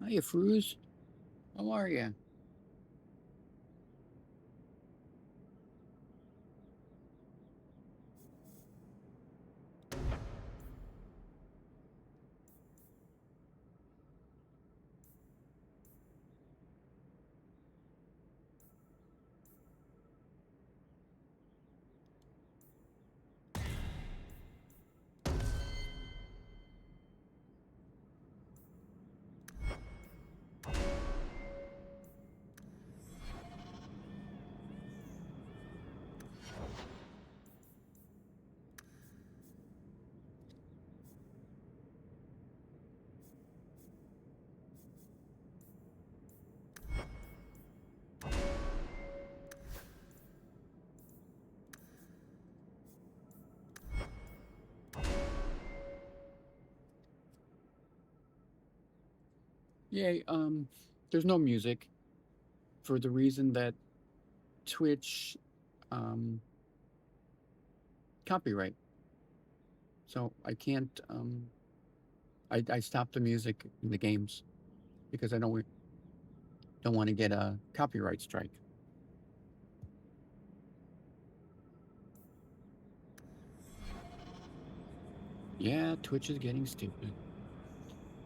Speaker 4: Hiya, Fruz. How are you? Yeah, there's no music for the reason that Twitch, um, copyright. So I can't, I stopped the music in the games because I don't want to get a copyright strike. Yeah, Twitch is getting stupid.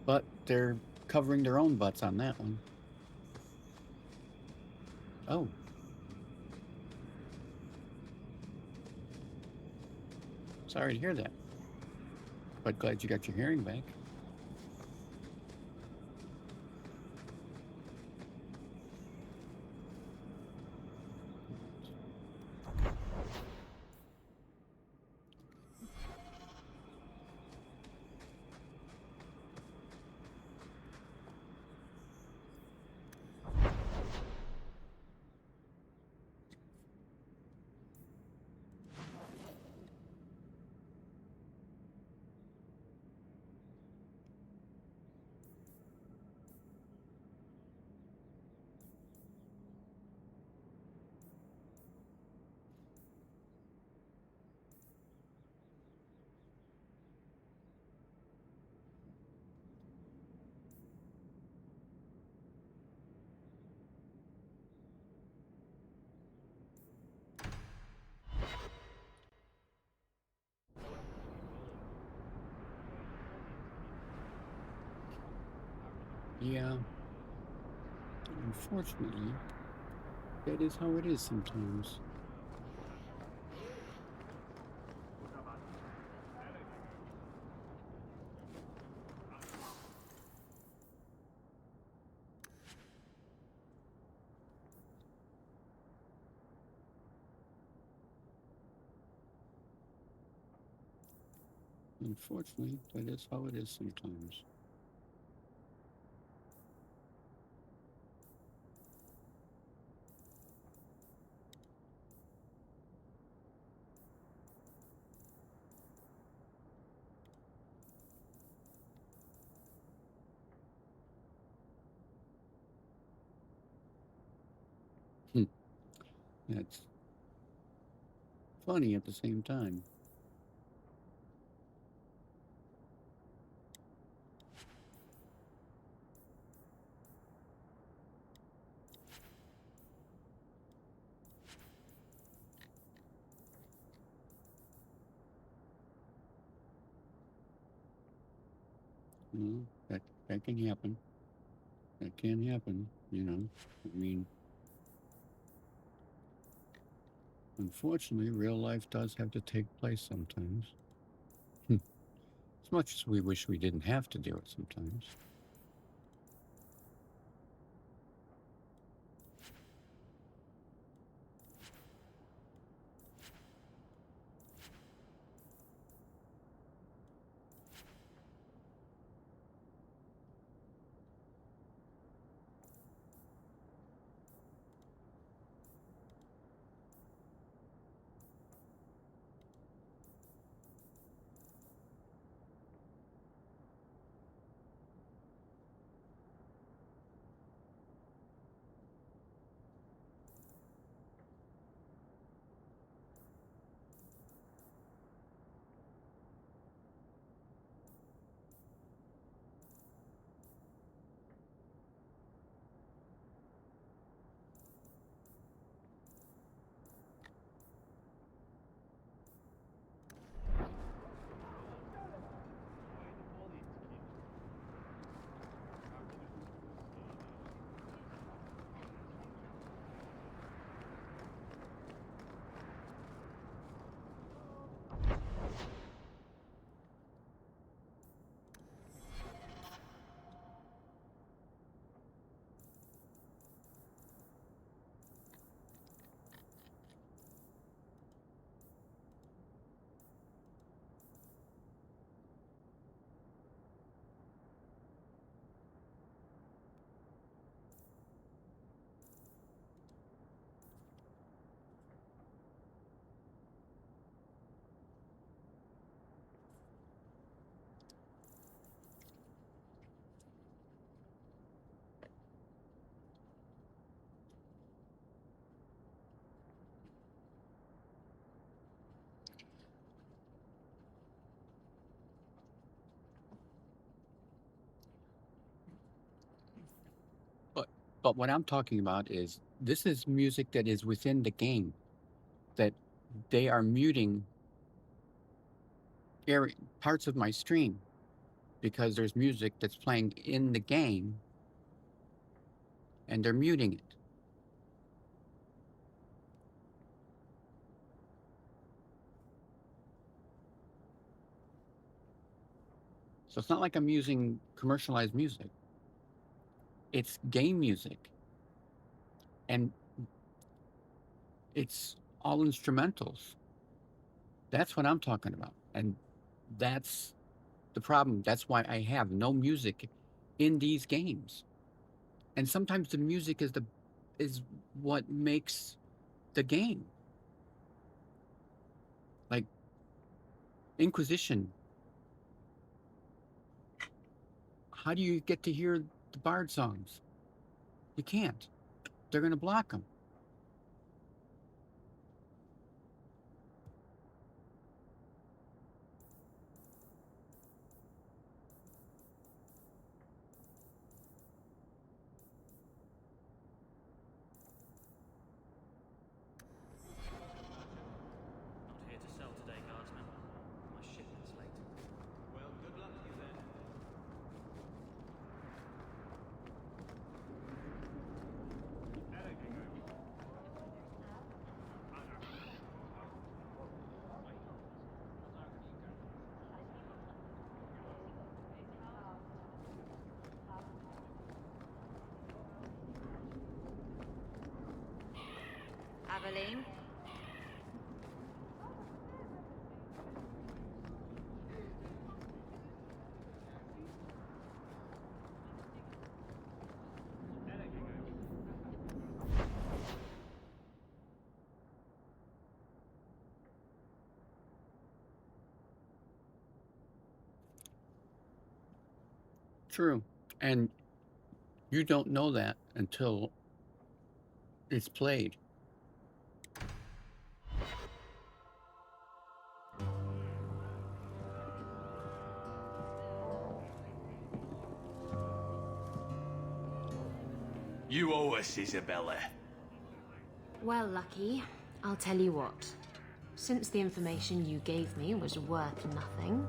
Speaker 4: But they're covering their own butts on that one. Oh. Sorry to hear that. But glad you got your hearing back. Yeah. Unfortunately, that is how it is sometimes. Unfortunately, that is how it is sometimes. It's funny at the same time. No, that can happen. That can happen, you know. I mean, unfortunately, real life does have to take place sometimes. As much as we wish we didn't have to do it sometimes. But what I'm talking about is this is music that is within the game, that they are muting parts of my stream because there's music that's playing in the game and they're muting it. So it's not like I'm using commercialized music. It's game music. And it's all instrumentals. That's what I'm talking about. And that's the problem. That's why I have no music in these games. And sometimes the music is what makes the game. Like Inquisition. How do you get to hear the Bard songs? You can't. They're going to block them.
Speaker 7: Not here to sell today, guardsman. My shipment's late. Well, good luck to you then.
Speaker 16: Aveline?
Speaker 4: True. And you don't know that until it's played.
Speaker 10: You owe us, Isabella.
Speaker 12: Well, Lucky, I'll tell you what. Since the information you gave me was worth nothing,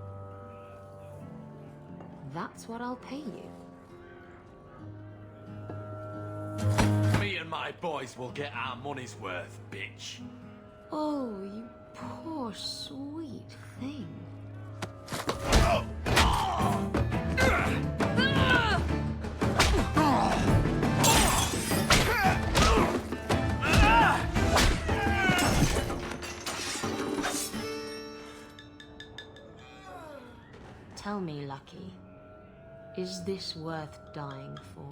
Speaker 12: that's what I'll pay you.
Speaker 10: Me and my boys will get our money's worth, bitch.
Speaker 12: Oh, you poor sweet thing. Tell me, Lucky, is this worth dying for?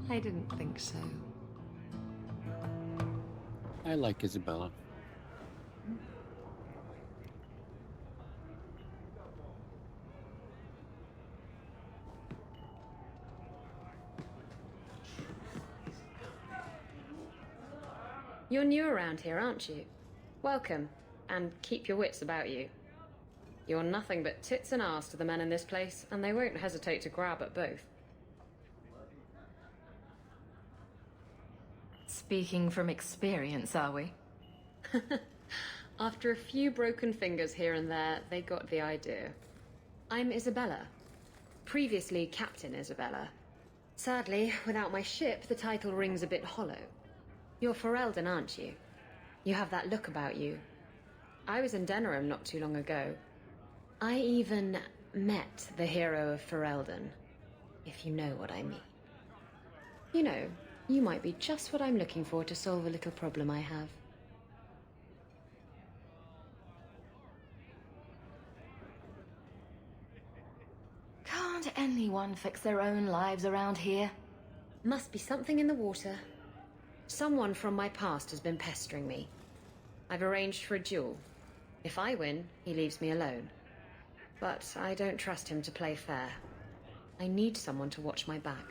Speaker 12: I didn't think so.
Speaker 4: I like Isabella.
Speaker 12: You're new around here, aren't you? Welcome, and keep your wits about you. You're nothing but tits and arse to the men in this place, and they won't hesitate to grab at both.
Speaker 2: Speaking from experience, are we?
Speaker 12: After a few broken fingers here and there, they got the idea. I'm Isabella. Previously Captain Isabella. Sadly, without my ship, the title rings a bit hollow. You're Ferelden, aren't you? You have that look about you. I was in Denerim not too long ago. I even met the hero of Ferelden, if you know what I mean. You know, you might be just what I'm looking for to solve a little problem I have.
Speaker 2: Can't anyone fix their own lives around here?
Speaker 12: Must be something in the water. Someone from my past has been pestering me. I've arranged for a duel. If I win, he leaves me alone. But I don't trust him to play fair. I need someone to watch my back.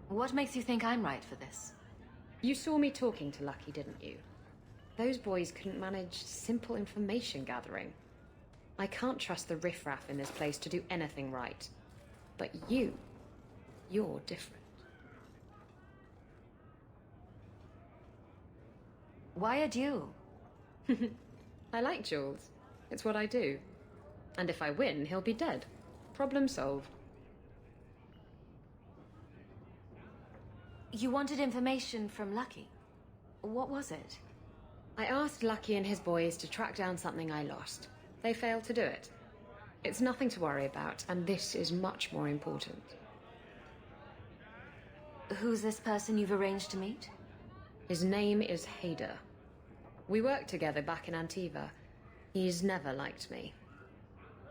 Speaker 2: What makes you think I'm right for this?
Speaker 12: You saw me talking to Lucky, didn't you? Those boys couldn't manage simple information gathering. I can't trust the riffraff in this place to do anything right. But you're different.
Speaker 2: Why a duel?
Speaker 12: I like duels. It's what I do. And if I win, he'll be dead. Problem solved.
Speaker 2: You wanted information from Lucky. What was it?
Speaker 12: I asked Lucky and his boys to track down something I lost. They failed to do it. It's nothing to worry about, and this is much more important.
Speaker 2: Who's this person you've arranged to meet?
Speaker 12: His name is Hader. We worked together back in Antiva. He's never liked me.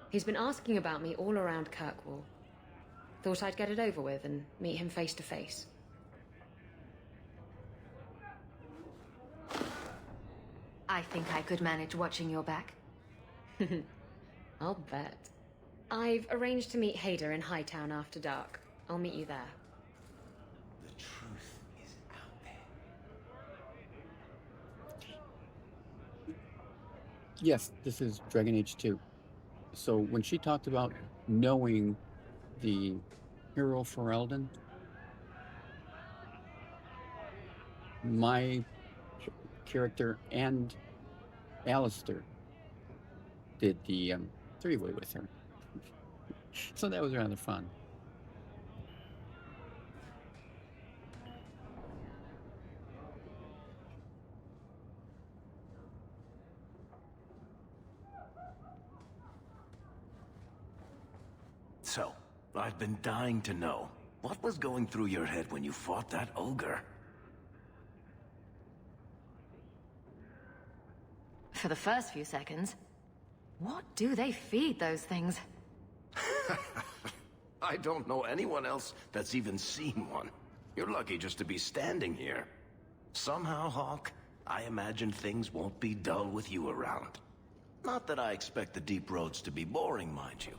Speaker 12: He's been asking about me all around Kirkwall. Thought I'd get it over with and meet him face to face.
Speaker 2: I think I could manage watching your back.
Speaker 12: I'll bet. I've arranged to meet Hader in Hightown after dark. I'll meet you there.
Speaker 17: The truth is out there.
Speaker 4: Yes, this is Dragon Age 2. So when she talked about knowing the hero Ferelden, my character and Alistair did the three-way with her. So that was rather fun.
Speaker 10: So, I've been dying to know. What was going through your head when you fought that ogre?
Speaker 2: For the first few seconds. What do they feed those things?
Speaker 10: I don't know anyone else that's even seen one. You're lucky just to be standing here. Somehow, Hawk, I imagine things won't be dull with you around. Not that I expect the deep roads to be boring, mind you.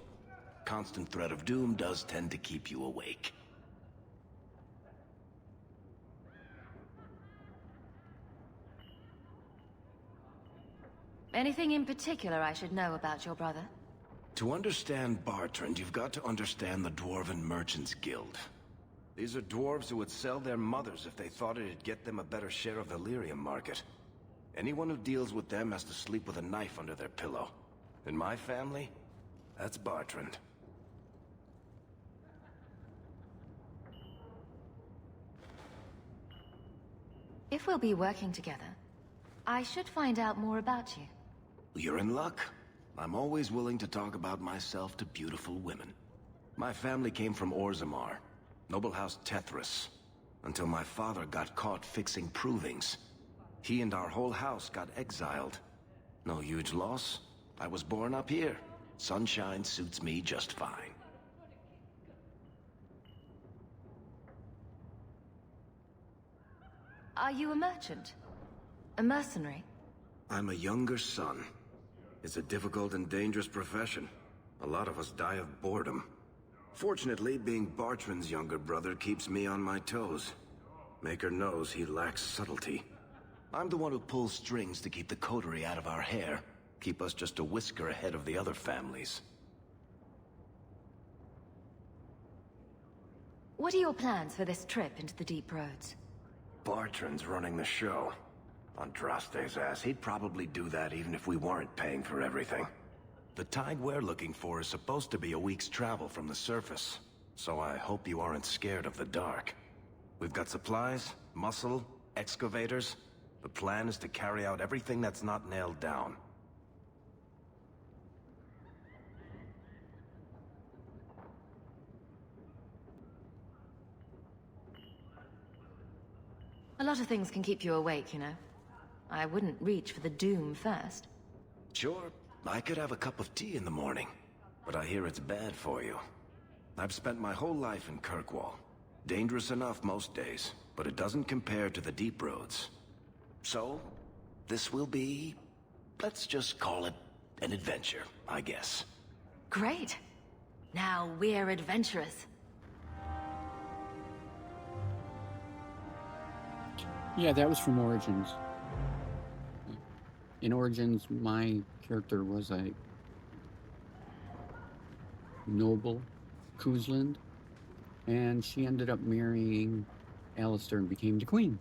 Speaker 10: Constant threat of doom does tend to keep you awake.
Speaker 2: Anything in particular I should know about your brother?
Speaker 10: To understand Bartrand, you've got to understand the Dwarven Merchants Guild. These are dwarves who would sell their mothers if they thought it'd get them a better share of the lyrium market. Anyone who deals with them has to sleep with a knife under their pillow. In my family, that's Bartrand.
Speaker 2: If we'll be working together, I should find out more about you.
Speaker 10: You're in luck. I'm always willing to talk about myself to beautiful women. My family came from Orzammar, noble house Tethras, until my father got caught fixing provings. He and our whole house got exiled. No huge loss. I was born up here. Sunshine suits me just fine.
Speaker 2: Are you a merchant? A mercenary?
Speaker 10: I'm a younger son. It's a difficult and dangerous profession. A lot of us die of boredom. Fortunately, being Bartrand's younger brother keeps me on my toes. Maker knows he lacks subtlety. I'm the one who pulls strings to keep the coterie out of our hair. Keep us just a whisker ahead of the other families.
Speaker 2: What are your plans for this trip into the Deep Roads?
Speaker 10: Bartrand's running the show. Andraste's ass, he'd probably do that even if we weren't paying for everything. The tide we're looking for is supposed to be a week's travel from the surface, so I hope you aren't scared of the dark. We've got supplies, muscle, excavators. The plan is to carry out everything that's not nailed down.
Speaker 2: A lot of things can keep you awake, you know. I wouldn't reach for the doom first.
Speaker 10: Sure, I could have a cup of tea in the morning, but I hear it's bad for you. I've spent my whole life in Kirkwall. Dangerous enough most days, but it doesn't compare to the Deep Roads. So, this will be... let's just call it an adventure, I guess.
Speaker 2: Great. Now we're adventurous.
Speaker 4: Yeah, that was from Origins. In Origins, my character was a noble, Kuzland, and she ended up marrying Alistair and became the queen.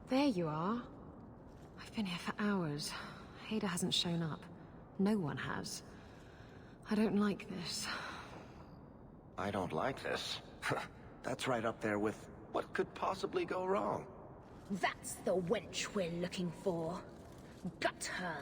Speaker 11: There you are. I've been here for hours. Hader hasn't shown up. No one has. I don't like this.
Speaker 10: I don't like this. That's right up there with what could possibly go wrong.
Speaker 9: That's the wench we're looking for. Gut her.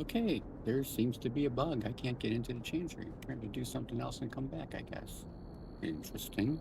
Speaker 4: Okay, there seems to be a bug. I can't get into the change room. Trying to do something else and come back, I guess. Interesting.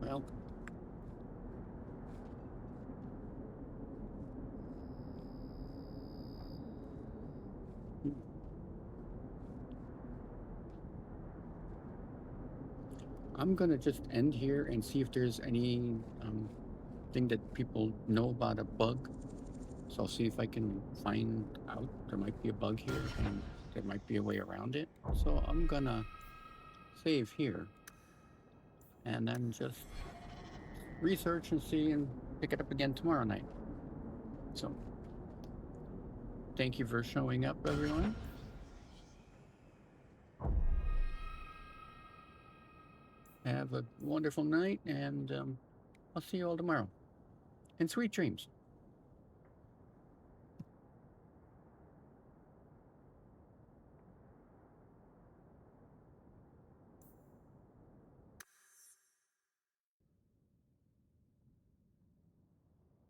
Speaker 4: Well, I'm gonna just end here and see if there's any thing that people know about a bug. So I'll see if I can find out. There might be a bug here and there might be a way around it. So I'm gonna save here and then just research and see and pick it up again tomorrow night. So thank you for showing up, everyone. Have a wonderful night, and I'll see you all tomorrow. And sweet dreams.